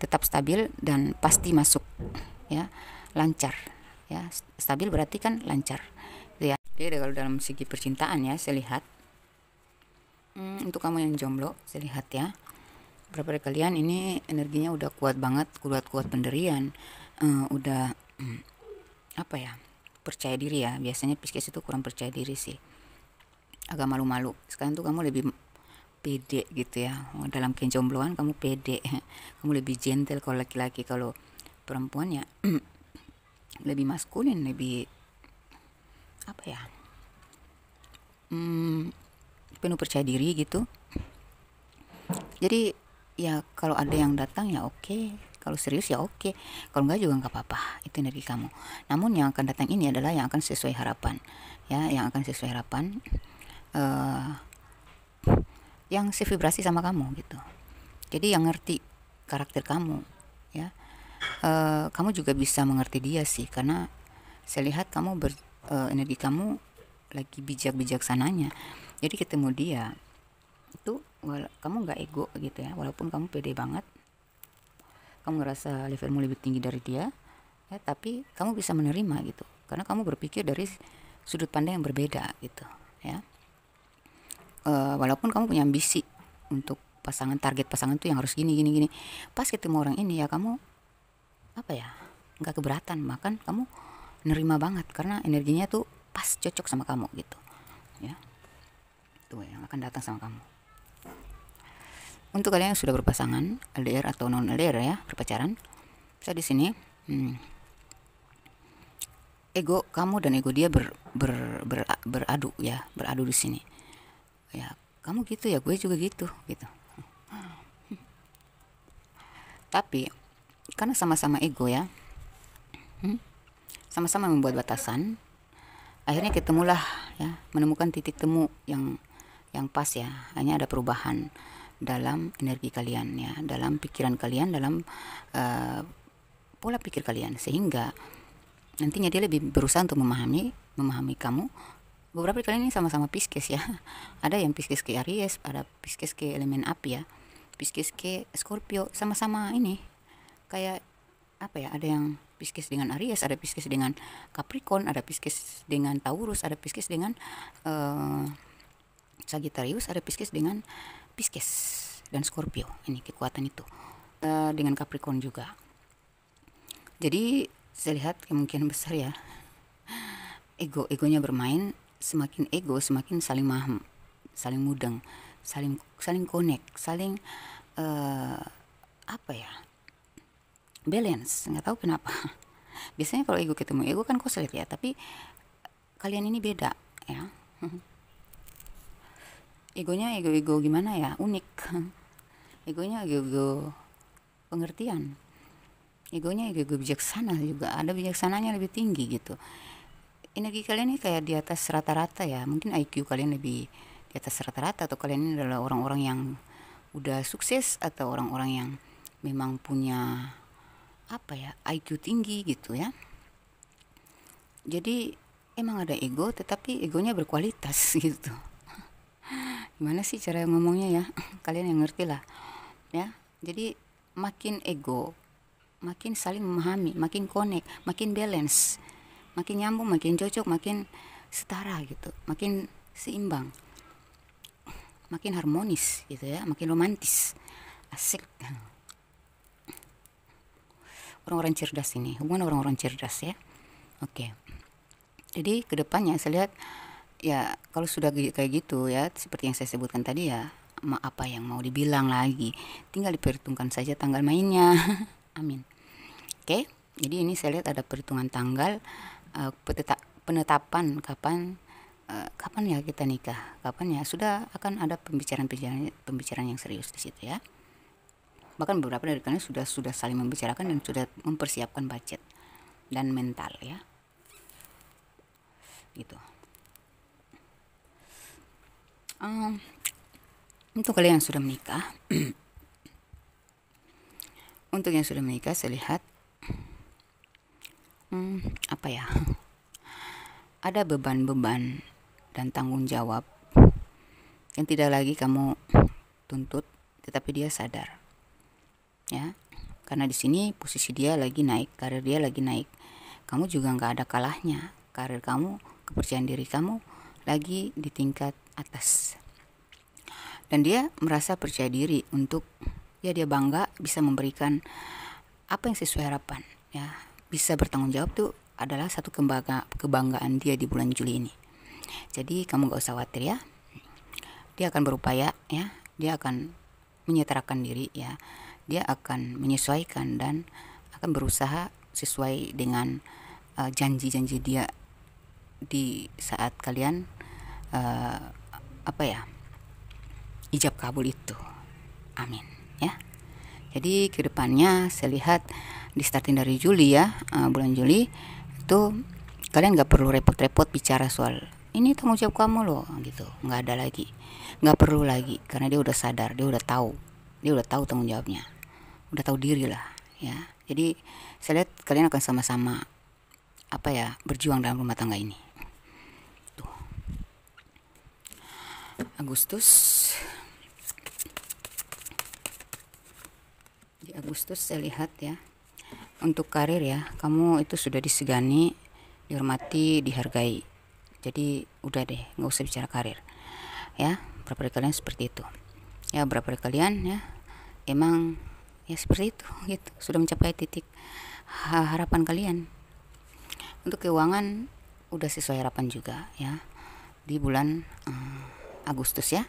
Speaker 1: tetap stabil dan pasti masuk ya, lancar ya. Stabil berarti kan lancar gitu ya. Jadi kalau dalam segi percintaan ya, saya lihat untuk kamu yang jomblo, saya lihat ya, beberapa dari kalian ini energinya udah kuat banget, kuat pendirian, udah apa ya, percaya diri ya. Biasanya Pisces itu kurang percaya diri sih, agak malu-malu. Sekarang tuh kamu lebih pede gitu ya, dalam kejombloan kamu pede, kamu lebih gentle kalau laki-laki. Kalau perempuan ya lebih maskulin, lebih apa ya, penuh percaya diri gitu. Jadi ya kalau ada yang datang ya oke, kalau serius ya oke, kalau enggak juga nggak apa-apa, itu energi kamu. Namun yang akan datang ini adalah yang akan sesuai harapan ya, yang akan sesuai harapan, yang sevibrasi sama kamu gitu. Jadi yang ngerti karakter kamu ya, kamu juga bisa mengerti dia sih, karena saya lihat kamu energi kamu lagi bijak-bijaksananya. Jadi ketemu dia itu kamu nggak ego gitu ya, walaupun kamu pede banget, kamu ngerasa levelmu lebih tinggi dari dia ya, tapi kamu bisa menerima gitu, karena kamu berpikir dari sudut pandang yang berbeda gitu ya. Walaupun kamu punya ambisi untuk pasangan, target pasangan tuh yang harus gini gini gini, pas ketemu orang ini ya kamu apa ya, nggak keberatan, bahkan kamu nerima banget karena energinya tuh pas cocok sama kamu gitu ya. Itu yang akan datang sama kamu. Untuk kalian yang sudah berpasangan, LDR atau non LDR ya, berpacaran, saya di sini ego kamu dan ego dia beradu ya, beradu di sini ya. Kamu gitu ya, gue juga gitu. Tapi karena sama-sama ego ya, sama-sama membuat batasan, akhirnya ketemulah ya, menemukan titik temu yang pas ya. Hanya ada perubahan dalam energi kalian ya, dalam pikiran kalian, dalam pola pikir kalian, sehingga nantinya dia lebih berusaha untuk memahami kamu. Beberapa kalian ini sama-sama Pisces ya, ada yang Pisces ke Aries, ada Pisces ke elemen api ya, Pisces ke Scorpio, sama-sama ini kayak apa ya, ada yang Pisces dengan Aries, ada Pisces dengan Capricorn, ada Pisces dengan Taurus, ada Pisces dengan Sagittarius, ada Pisces dengan Pisces dan Scorpio. Ini kekuatan itu dengan Capricorn juga. Jadi saya lihat kemungkinan besar ya, egonya bermain. Semakin ego semakin saling paham, saling mudeng, saling connect, saling apa ya, balance. Nggak tahu kenapa. Biasanya kalau ego ketemu ego kan koselit ya, tapi kalian ini beda ya. Egonya ego gimana ya, unik. Egonya ego pengertian, egonya ego bijaksana juga, ada bijaksananya lebih tinggi gitu. Energi kalian ini kayak di atas rata-rata ya, mungkin IQ kalian lebih di atas rata-rata, atau kalian ini adalah orang-orang yang udah sukses, atau orang-orang yang memang punya apa ya, IQ tinggi gitu ya. Jadi emang ada ego, tetapi egonya berkualitas gitu. Gimana sih cara ngomongnya ya, kalian yang ngerti lah ya. Jadi makin ego, makin saling memahami, makin connect, makin balance, makin nyambung, makin cocok, makin setara gitu, makin seimbang, makin harmonis gitu ya, makin romantis, asik. Orang-orang cerdas ini, hubungan orang-orang cerdas ya. Oke. Jadi kedepannya saya lihat ya, kalau sudah kayak gitu ya, seperti yang saya sebutkan tadi ya, apa yang mau dibilang lagi, tinggal diperhitungkan saja tanggal mainnya. Amin. Oke, jadi ini saya lihat ada perhitungan tanggal, penetapan kapan ya kita nikah, kapan ya, sudah akan ada pembicaraan yang serius di situ ya. Bahkan beberapa dari kalian sudah saling membicarakan dan sudah mempersiapkan budget dan mental ya, gitu. Untuk kalian yang sudah menikah, untuk yang sudah menikah saya lihat apa ya, ada beban-beban dan tanggung jawab yang tidak lagi kamu tuntut, tetapi dia sadar, ya. Karena di sini posisi dia lagi naik, karir dia lagi naik. Kamu juga nggak ada kalahnya. Karir kamu, kepercayaan diri kamu lagi di tingkat atas. Dan dia merasa percaya diri untuk dia bangga bisa memberikan apa yang sesuai harapan, ya. Bisa bertanggung jawab tuh adalah satu kebanggaan dia di bulan Juli ini. Jadi kamu gak usah khawatir, ya. Dia akan berupaya, ya. Dia akan menyetarakan diri, ya. Dia akan menyesuaikan dan akan berusaha sesuai dengan janji-janji dia di saat kalian ijab kabul itu. Amin, ya. Jadi kedepannya saya lihat di starting dari Juli, ya, bulan Juli itu kalian gak perlu repot-repot bicara soal ini tanggung jawab kamu loh gitu, nggak ada lagi, nggak perlu lagi, karena dia udah sadar, dia udah tahu tanggung jawabnya, udah tahu diri lah, ya. Jadi saya lihat kalian akan sama-sama berjuang dalam rumah tangga ini. Tuh. Agustus, di Agustus saya lihat, ya, untuk karir, ya, kamu itu sudah disegani, dihormati, dihargai. Jadi udah deh, nggak usah bicara karir, ya. Berapa dari kalian seperti itu, ya. Berapa dari kalian, ya, emang ya seperti itu gitu, sudah mencapai titik harapan kalian. Untuk keuangan udah sesuai harapan juga, ya, di bulan Agustus, ya,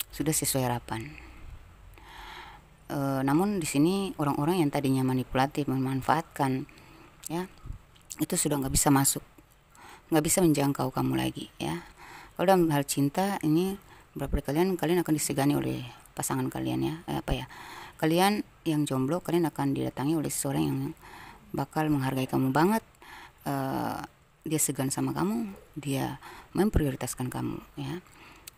Speaker 1: sudah sesuai harapan. Namun di sini orang-orang yang tadinya manipulatif, memanfaatkan, ya, itu sudah nggak bisa masuk, nggak bisa menjangkau kamu lagi, ya. Kalau dalam hal cinta ini, beberapa kalian akan disegani oleh pasangan kalian, ya. Kalian yang jomblo, kalian akan didatangi oleh seseorang yang bakal menghargai kamu banget. Dia segan sama kamu, dia memprioritaskan kamu, ya.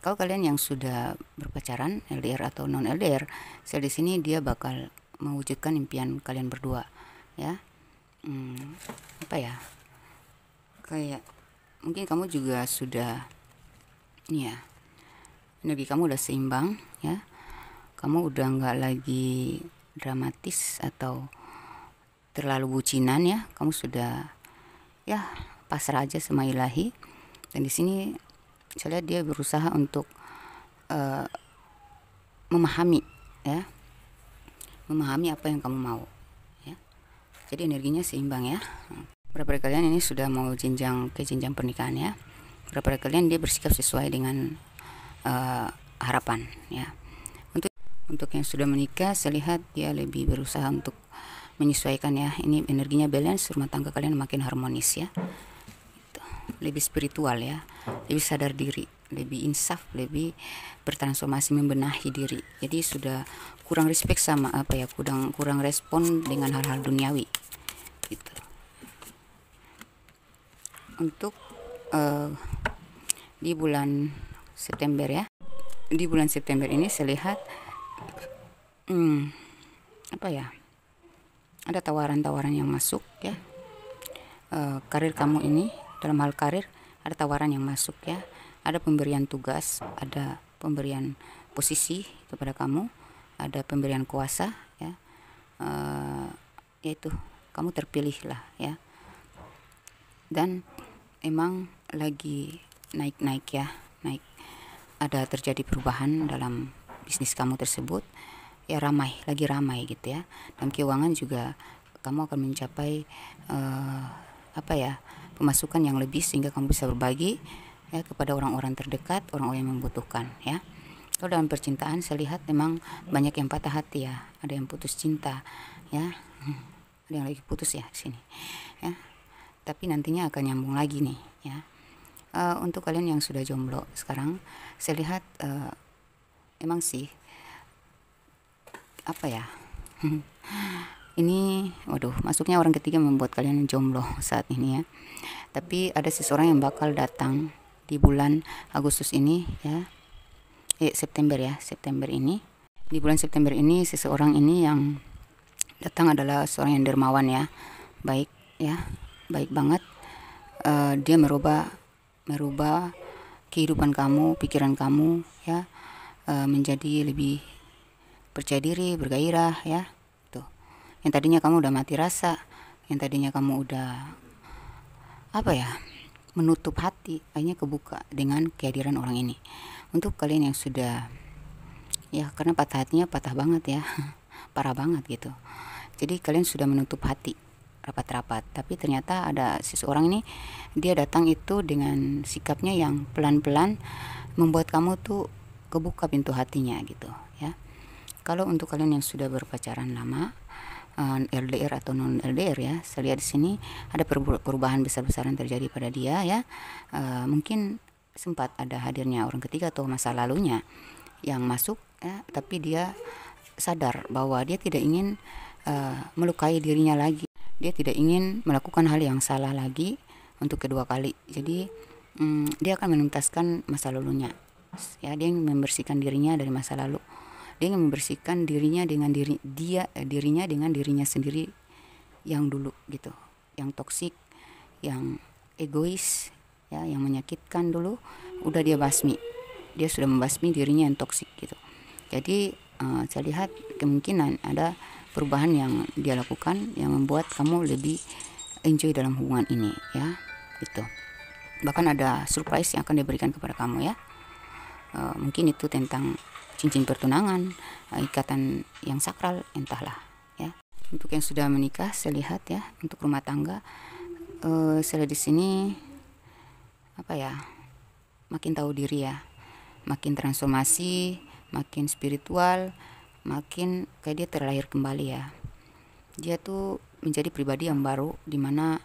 Speaker 1: Kalau kalian yang sudah berpacaran, LDR atau non LDR, saya di sini dia bakal mewujudkan impian kalian berdua, ya. Kayak mungkin kamu juga sudah, ya, energi kamu udah seimbang, ya. Kamu udah nggak lagi dramatis atau terlalu bucinan, ya. Kamu sudah, ya, pasrah aja sama ilahi. Dan di sini saya lihat dia berusaha untuk memahami, ya, memahami apa yang kamu mau, ya. Jadi energinya seimbang, ya. Berapa dari kalian ini sudah mau jenjang pernikahan, ya. Berapa dari kalian dia bersikap sesuai dengan harapan, ya. Untuk yang sudah menikah, saya lihat dia lebih berusaha untuk menyesuaikan, ya. Ini energinya balance, rumah tangga kalian makin harmonis, ya. Lebih spiritual, ya, lebih sadar diri, lebih insaf, lebih bertransformasi, membenahi diri. Jadi sudah kurang respect sama kurang respon dengan hal-hal duniawi, gitu. Untuk di bulan September, ya, di bulan September ini saya lihat ada tawaran-tawaran yang masuk, ya. Karir kamu ini, dalam hal karir ada tawaran yang masuk, ya. Ada pemberian tugas, ada pemberian posisi kepada kamu, ada pemberian kuasa, ya. Yaitu kamu terpilih lah, ya. Dan emang lagi naik, ya, naik. Ada terjadi perubahan dalam bisnis kamu tersebut, ya, lagi ramai gitu, ya. Dan keuangan juga kamu akan mencapai pemasukan yang lebih sehingga kamu bisa berbagi, ya, kepada orang-orang terdekat, orang-orang yang membutuhkan, ya. Kalau dalam percintaan saya lihat memang banyak yang patah hati, ya. Ada yang putus cinta, ya. Ada yang lagi putus, ya, di sini, ya. Tapi nantinya akan nyambung lagi nih, ya. Untuk kalian yang sudah jomblo sekarang, saya lihat emang sih ini, masuknya orang ketiga membuat kalian jomblo saat ini, ya. Tapi ada seseorang yang bakal datang di bulan Agustus ini, ya. September ini. Di bulan September ini seseorang ini yang datang adalah seorang yang dermawan, ya. Baik, ya. Baik banget. Dia merubah merubah kehidupan kamu, pikiran kamu, ya, menjadi lebih percaya diri, bergairah, ya. Tuh. Yang tadinya kamu udah mati rasa, yang tadinya kamu udah menutup hati, akhirnya kebuka dengan kehadiran orang ini. Untuk kalian yang sudah, ya, karena patah hatinya patah banget ya, parah banget gitu. Jadi kalian sudah menutup hati rapat-rapat, tapi ternyata ada seseorang ini, dia datang itu dengan sikapnya yang pelan-pelan membuat kamu tuh kebuka pintu hatinya gitu, ya. Kalau untuk kalian yang sudah berpacaran lama, LDR atau non LDR, ya, saya lihat di sini ada perubahan besar-besaran terjadi pada dia, ya. Mungkin sempat ada hadirnya orang ketiga atau masa lalunya yang masuk, ya, tapi dia sadar bahwa dia tidak ingin melukai dirinya lagi, dia tidak ingin melakukan hal yang salah lagi untuk kedua kali. Jadi dia akan menuntaskan masa lalunya, ya. Dia ingin membersihkan dirinya dari masa lalu. Dia ingin membersihkan dirinya dengan dirinya dengan dirinya sendiri yang dulu gitu, yang toksik, yang egois, ya, yang menyakitkan dulu, udah dia basmi. Dia sudah membasmi dirinya yang toksik gitu. Jadi saya lihat kemungkinan ada perubahan yang dia lakukan yang membuat kamu lebih enjoy dalam hubungan ini, ya, gitu. Bahkan ada surprise yang akan diberikan kepada kamu, ya. Mungkin itu tentang cincin pertunangan, ikatan yang sakral, entahlah, ya. Untuk yang sudah menikah, saya lihat, ya, untuk rumah tangga, saya lihat di sini makin tahu diri, ya, makin transformasi, makin spiritual, makin kayak dia terlahir kembali, ya. Dia tuh menjadi pribadi yang baru, dimana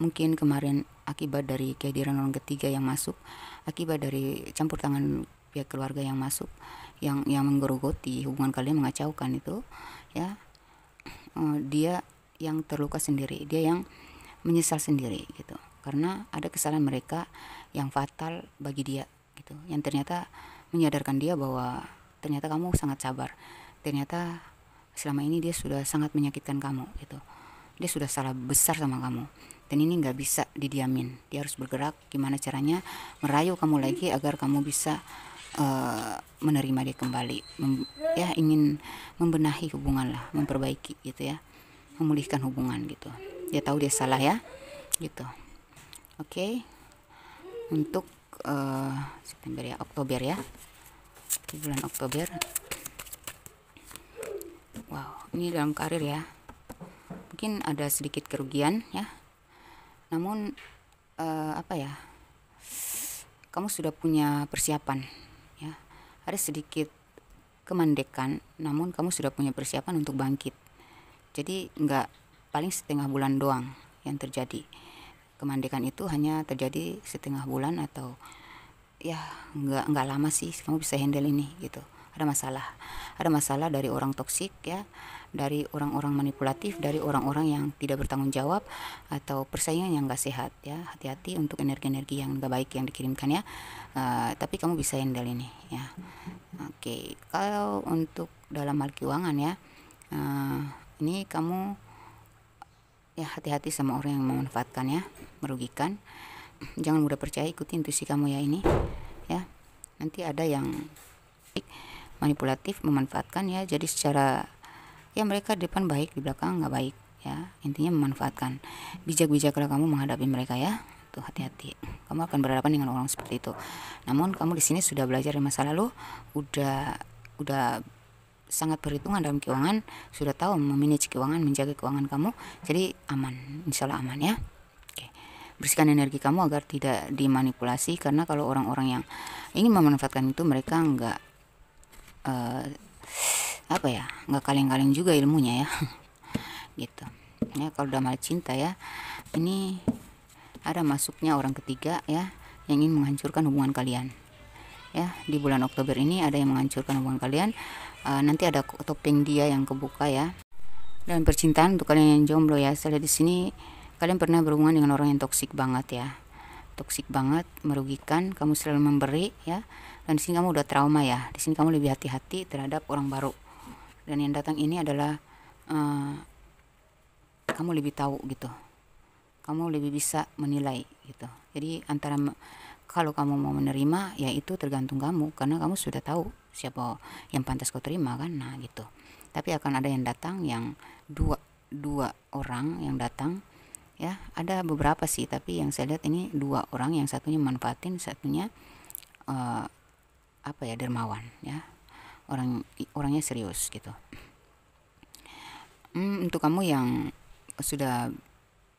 Speaker 1: mungkin kemarin akibat dari kehadiran orang ketiga yang masuk, akibat dari campur tangan pihak keluarga yang masuk, yang menggerogoti hubungan kalian, mengacaukan itu, ya. Dia yang terluka sendiri, dia yang menyesal sendiri gitu, karena ada kesalahan mereka yang fatal bagi dia gitu, yang ternyata menyadarkan dia bahwa ternyata kamu sangat sabar, ternyata selama ini dia sudah sangat menyakitkan kamu gitu, dia sudah salah besar sama kamu, dan ini nggak bisa didiamin. Dia harus bergerak gimana caranya merayu kamu lagi agar kamu bisa menerima dia kembali, ya, ingin membenahi hubungan lah, memperbaiki gitu, ya, memulihkan hubungan gitu. Dia tahu dia salah, ya, gitu. Oke. Untuk September, ya, Oktober, ya, di bulan Oktober. Wow, ini dalam karir, ya, mungkin ada sedikit kerugian, ya, namun kamu sudah punya persiapan, ya. Ada sedikit kemandekan, namun kamu sudah punya persiapan untuk bangkit. Jadi nggak paling setengah bulan doang yang terjadi. Kemandekan itu hanya terjadi setengah bulan, atau ya nggak lama sih, kamu bisa handle ini gitu. Ada masalah dari orang toksik, ya, dari orang-orang manipulatif, dari orang-orang yang tidak bertanggung jawab, atau persaingan yang nggak sehat, ya. Hati-hati untuk energi-energi yang nggak baik yang dikirimkan, ya. Tapi kamu bisa handle ini, ya. Oke. Kalau untuk dalam hal keuangan, ya, ini kamu, ya, hati-hati sama orang yang memanfaatkan, ya, merugikan. Jangan mudah percaya, ikuti intuisi kamu, ya, ini, ya. Nanti ada yang manipulatif, memanfaatkan, ya. Jadi secara, ya, mereka di depan baik, di belakang nggak baik, ya. Intinya memanfaatkan. Bijak-bijaklah kamu menghadapi mereka, ya. Tuh, hati-hati. Kamu akan berhadapan dengan orang seperti itu. Namun kamu di sini sudah belajar dari masa lalu, udah sangat perhitungan dalam keuangan, sudah tahu memanage keuangan, menjaga keuangan kamu, jadi aman, insya Allah aman, ya. Oke. Bersihkan energi kamu agar tidak dimanipulasi, karena kalau orang-orang yang ingin memanfaatkan itu, mereka nggak nggak kaleng-kaleng juga ilmunya, ya. Gitu, ya. Kalau dalam hal cinta, ya, ini ada masuknya orang ketiga, ya, yang ingin menghancurkan hubungan kalian, ya. Di bulan Oktober ini ada yang menghancurkan hubungan kalian. Nanti ada topeng dia yang kebuka, ya. Dalam percintaan, untuk kalian yang jomblo, ya, saya lihat di sini kalian pernah berhubungan dengan orang yang toksik banget, ya, toksik banget, merugikan, kamu selalu memberi, ya. Dan di sini kamu udah trauma, ya. Di sini kamu lebih hati-hati terhadap orang baru, dan yang datang ini adalah kamu lebih tahu gitu, kamu lebih bisa menilai gitu. Jadi kalau kamu mau menerima ya itu tergantung kamu, karena kamu sudah tahu siapa yang pantas kau terima kan. Nah gitu. Tapi akan ada yang datang, yang dua orang yang datang ya. Ada beberapa sih, tapi yang saya lihat ini dua orang, yang satunya manfaatin, satunya dermawan ya, orangnya serius gitu. Untuk kamu yang sudah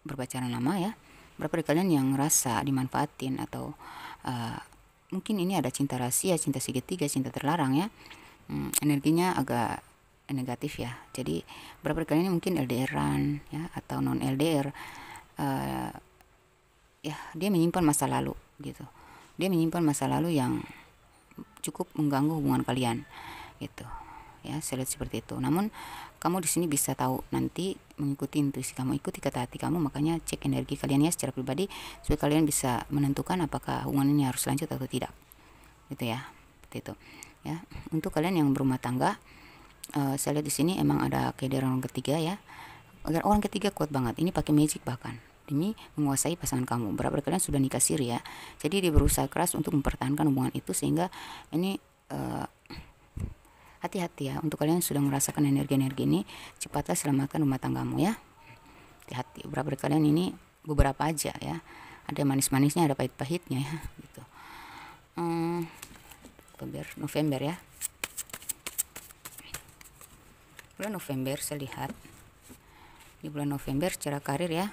Speaker 1: berpacaran lama ya, berapa dari kalian yang ngerasa dimanfaatin, atau mungkin ini ada cinta rahasia, cinta segitiga, cinta terlarang ya. Energinya agak negatif ya. Jadi berapa dari kalian mungkin LDRan ya, atau non LDR, ya dia menyimpan masa lalu gitu. Dia menyimpan masa lalu yang cukup mengganggu hubungan kalian gitu ya. Saya lihat seperti itu. Namun kamu di sini bisa tahu nanti, mengikuti intuisi kamu, ikuti kata hati kamu. Makanya cek energi kalian ya secara pribadi, supaya kalian bisa menentukan apakah hubungan ini harus lanjut atau tidak gitu ya. Seperti itu ya. Untuk kalian yang berumah tangga, saya lihat di sini emang ada kehadiran orang ketiga ya. Orang ketiga kuat banget, ini pakai magic bahkan demi menguasai pasangan kamu. Berapa kalian sudah nikah siri ya, jadi dia berusaha keras untuk mempertahankan hubungan itu. Sehingga ini hati-hati ya, untuk kalian yang sudah merasakan energi-energi ini, cepatlah selamatkan rumah tanggamu ya. Hati-hati, berapa kalian ini beberapa aja ya, ada manis-manisnya, ada pahit-pahitnya ya gitu. November ya, bulan November saya lihat di bulan November secara karir ya.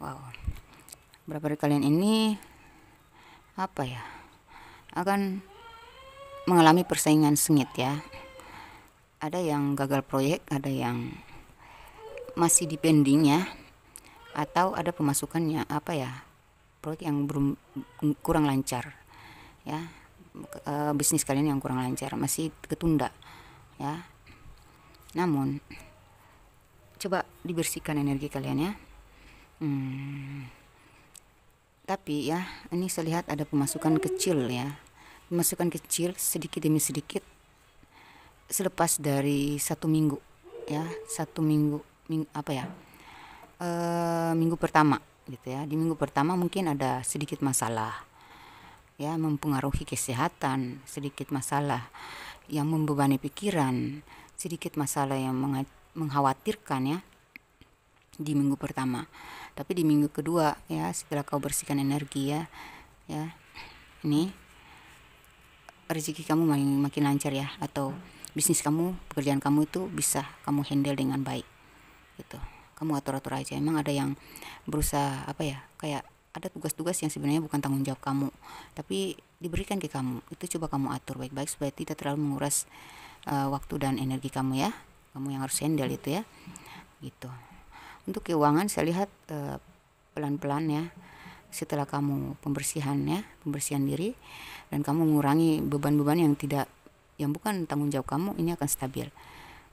Speaker 1: Wow, berapa dari kalian ini akan mengalami persaingan sengit ya. Ada yang gagal proyek, ada yang masih di pending ya, atau ada pemasukannya proyek yang kurang lancar ya. Bisnis kalian yang kurang lancar, masih ketunda ya. Namun coba dibersihkan energi kalian ya. Tapi ya, ini saya lihat ada pemasukan kecil ya, pemasukan kecil sedikit demi sedikit selepas dari 1 minggu ya, minggu pertama gitu ya. Di minggu pertama mungkin ada sedikit masalah ya, mempengaruhi kesehatan, sedikit masalah yang membebani pikiran, sedikit masalah yang mengkhawatirkan ya di minggu pertama. Tapi di minggu kedua ya, setelah kau bersihkan energi ya, ini rezeki kamu makin lancar ya, atau bisnis kamu, pekerjaan kamu itu bisa kamu handle dengan baik gitu. Kamu atur-atur aja. Emang ada yang berusaha kayak ada tugas-tugas yang sebenarnya bukan tanggung jawab kamu, tapi diberikan ke kamu. Itu coba kamu atur baik-baik supaya tidak terlalu menguras waktu dan energi kamu ya. Kamu yang harus handle itu ya gitu. Untuk keuangan saya lihat pelan-pelan ya, setelah kamu pembersihan diri dan kamu mengurangi beban-beban yang bukan tanggung jawab kamu, ini akan stabil.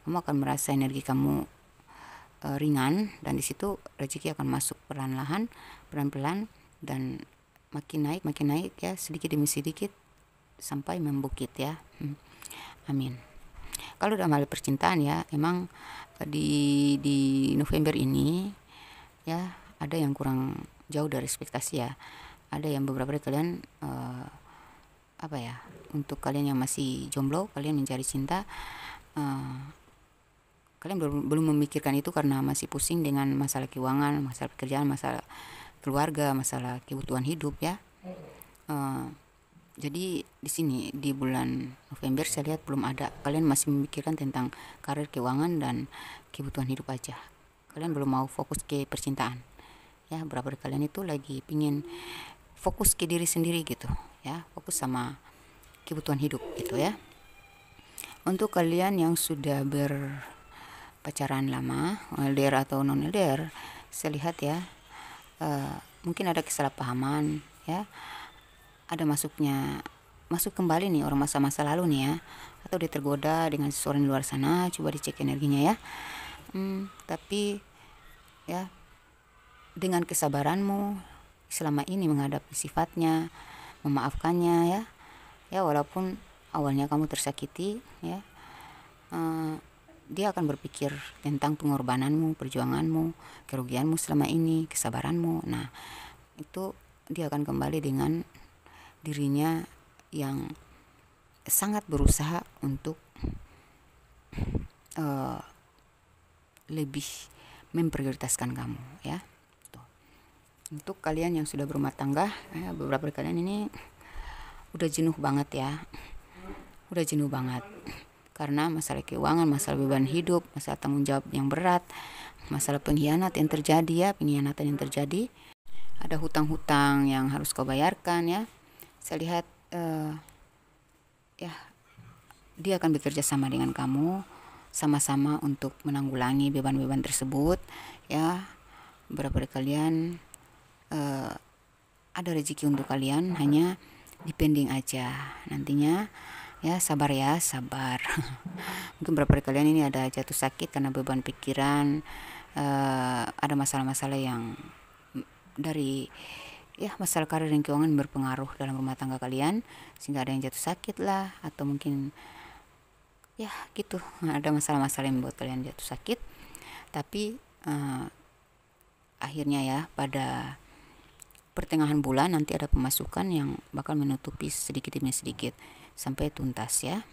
Speaker 1: Kamu akan merasa energi kamu ringan, dan di situ rezeki akan masuk pelan-pelan dan makin naik ya, sedikit demi sedikit sampai membukit ya. Amin. Kalau dalam hal percintaan ya, emang di November ini ya, ada yang kurang jauh dari ekspektasi ya. Ada yang beberapa dari kalian untuk kalian yang masih jomblo, kalian mencari cinta, kalian belum memikirkan itu karena masih pusing dengan masalah keuangan, masalah pekerjaan, masalah keluarga, masalah kebutuhan hidup ya. Jadi di sini di bulan November saya lihat belum ada, kalian masih memikirkan tentang karir, keuangan, dan kebutuhan hidup aja. Kalian belum mau fokus ke percintaan ya. Berapa dari kalian itu lagi pingin fokus ke diri sendiri gitu ya, fokus sama kebutuhan hidup gitu ya. Untuk kalian yang sudah berpacaran lama, LDR atau non LDR, saya lihat ya, mungkin ada kesalahpahaman ya, ada masuk kembali nih orang masa-masa lalu nih ya, atau dia tergoda dengan seseorang di luar sana. Coba dicek energinya ya. Tapi ya, dengan kesabaranmu selama ini menghadapi sifatnya, memaafkannya ya, walaupun awalnya kamu tersakiti ya, dia akan berpikir tentang pengorbananmu, perjuanganmu, kerugianmu selama ini, kesabaranmu. Nah, itu dia akan kembali dengan dirinya yang sangat berusaha untuk lebih memprioritaskan kamu, ya. Tuh. Untuk kalian yang sudah berumah tangga, beberapa dari kalian ini udah jenuh banget ya, udah jenuh banget karena masalah keuangan, masalah beban hidup, masalah tanggung jawab yang berat, masalah pengkhianat yang terjadi ya, pengkhianatan yang terjadi, ada hutang-hutang yang harus kau bayarkan ya. Saya lihat ya, dia akan bekerja sama dengan kamu, sama-sama untuk menanggulangi beban-beban tersebut ya. Beberapa dari kalian ada rezeki untuk kalian, hanya dipending aja nantinya ya. Sabar ya, sabar. Mungkin beberapa dari kalian ini ada jatuh sakit karena beban pikiran, ada masalah-masalah yang dari ya masalah karir dan keuangan berpengaruh dalam rumah tangga kalian, sehingga ada yang jatuh sakit lah, atau mungkin ya gitu, ada masalah-masalah yang membuat kalian jatuh sakit. Tapi akhirnya ya pada pertengahan bulan nanti ada pemasukan yang bakal menutupi sedikit demi sedikit sampai tuntas ya.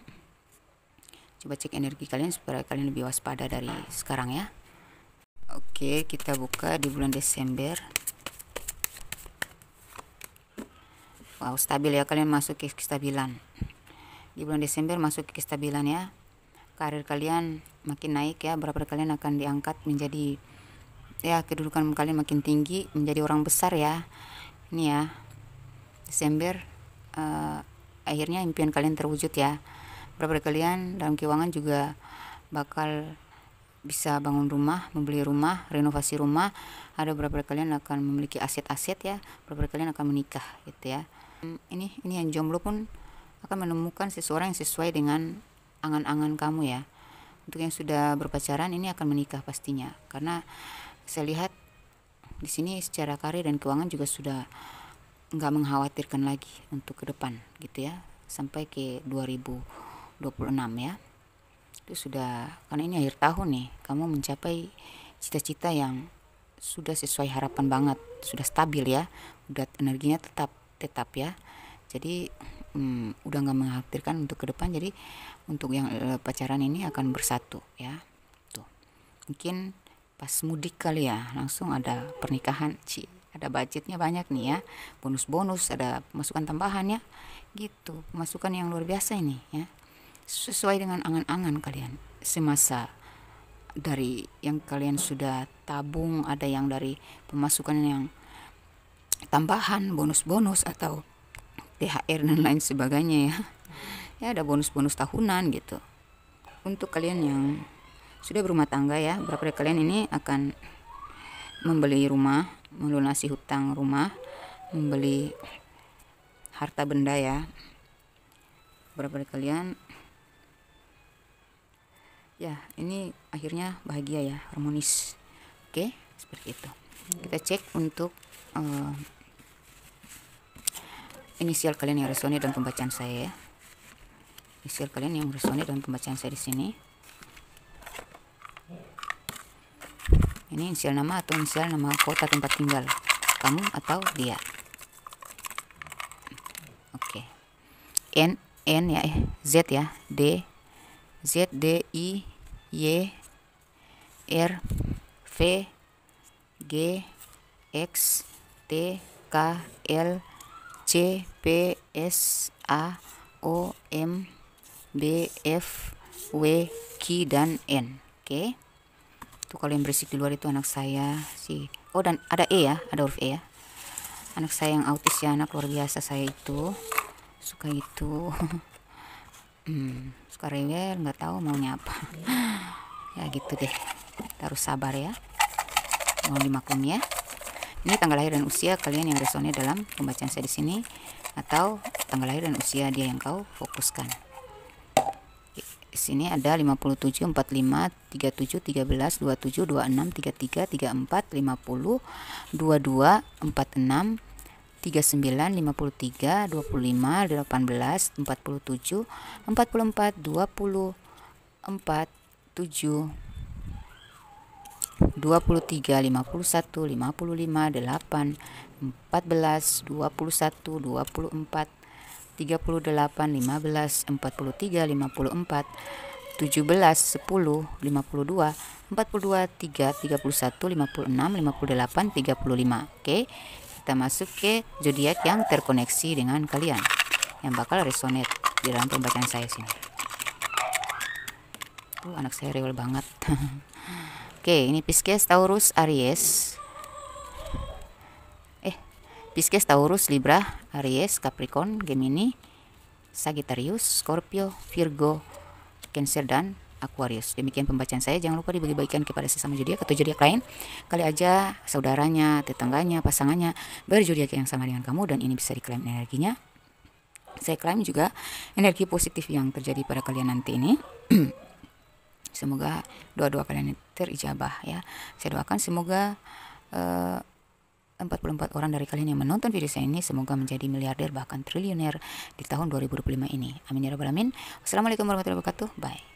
Speaker 1: Coba cek energi kalian supaya kalian lebih waspada dari sekarang ya. Oke, kita buka di bulan Desember. Wow, stabil ya, kalian masuk ke kestabilan. Di bulan Desember masuk ke kestabilan ya. Karir kalian makin naik ya. Beberapa kalian akan diangkat menjadi ya, kedudukan kalian makin tinggi, menjadi orang besar ya. Ini ya, Desember akhirnya impian kalian terwujud ya. Beberapa kalian dalam keuangan juga bakal bisa bangun rumah, membeli rumah, renovasi rumah. Ada beberapa kalian akan memiliki aset-aset ya. Beberapa kalian akan menikah gitu ya. Ini yang jomblo pun akan menemukan seseorang yang sesuai dengan angan-angan kamu ya. Untuk yang sudah berpacaran ini akan menikah pastinya, karena saya lihat di sini secara karir dan keuangan juga sudah nggak mengkhawatirkan lagi untuk ke depan gitu ya, sampai ke 2026 ya. Itu sudah, karena ini akhir tahun nih, kamu mencapai cita-cita yang sudah sesuai harapan banget, sudah stabil ya, udah energinya tetap ya. Jadi udah nggak mengkhawatirkan untuk ke depan. Jadi untuk yang pacaran ini akan bersatu ya. Tuh, mungkin pas mudik kali ya, langsung ada pernikahan, ada budgetnya banyak nih ya, bonus-bonus, ada pemasukan tambahan ya, gitu, pemasukan yang luar biasa ini ya, sesuai dengan angan-angan kalian semasa dari yang kalian sudah tabung, ada yang dari pemasukan yang tambahan, bonus-bonus atau THR dan lain sebagainya ya. Ya, ada bonus-bonus tahunan gitu. Untuk kalian yang sudah berumah tangga ya, beberapa dari kalian ini akan membeli rumah, melunasi hutang rumah, membeli harta benda ya. Beberapa dari kalian ya, ini akhirnya bahagia ya, harmonis. Oke, seperti itu. Kita cek untuk inisial kalian yang resone dalam pembacaan saya ya. Inisial kalian yang resone dalam pembacaan saya di sini. Ini inisial nama atau inisial nama kota tempat tinggal kamu atau dia. Oke. N ya, Z ya, D Z D I Y R V G X T K L C P S A O M B F W Q dan N. Oke. Tuh, kalau yang berisik di luar itu anak saya sih. Oh, dan ada E ya, ada huruf E ya. Anak saya yang autis ya, anak luar biasa saya itu. Suka itu. Suka rewel, nggak tahu maunya apa. Ya gitu deh. Kita harus sabar ya. Mohon dimaklumi ya. Ini tanggal lahir dan usia kalian yang resone dalam pembacaan saya di sini, atau tanggal lahir dan usia dia yang kau fokuskan. Di sini ada 57, 45, 37, 13, 27, 26, 33, 34, 50, 22, 46, 39, 53, 25, 18, 47, 44, 24, 7, 23, 51, 55, 8, 14, 21, 24, 38, 15, 43, 54, 17, 10, 52, 42, 3, 31, 56, 58, 35. Oke, kita masuk ke zodiak yang terkoneksi dengan kalian, yang bakal resonate di dalam pembacaan saya sini. Anak saya rewel banget. Oke, ini Pisces, Taurus, Aries. Pisces, Taurus, Libra, Aries, Capricorn, Gemini, Sagittarius, Scorpio, Virgo, Cancer, dan Aquarius. Demikian pembacaan saya. Jangan lupa dibagi-bagikan kepada sesama zodiak atau zodiak lain. Kali aja saudaranya, tetangganya, pasangannya berzodiak yang sama dengan kamu, dan ini bisa diklaim energinya. Saya klaim juga energi positif yang terjadi pada kalian nanti ini. Semoga doa-doa kalian terijabah ya. Saya doakan semoga 44 orang dari kalian yang menonton video saya ini semoga menjadi miliarder bahkan triliuner di tahun 2025 ini. Amin ya rabbal alamin. Wassalamualaikum warahmatullahi wabarakatuh. Bye.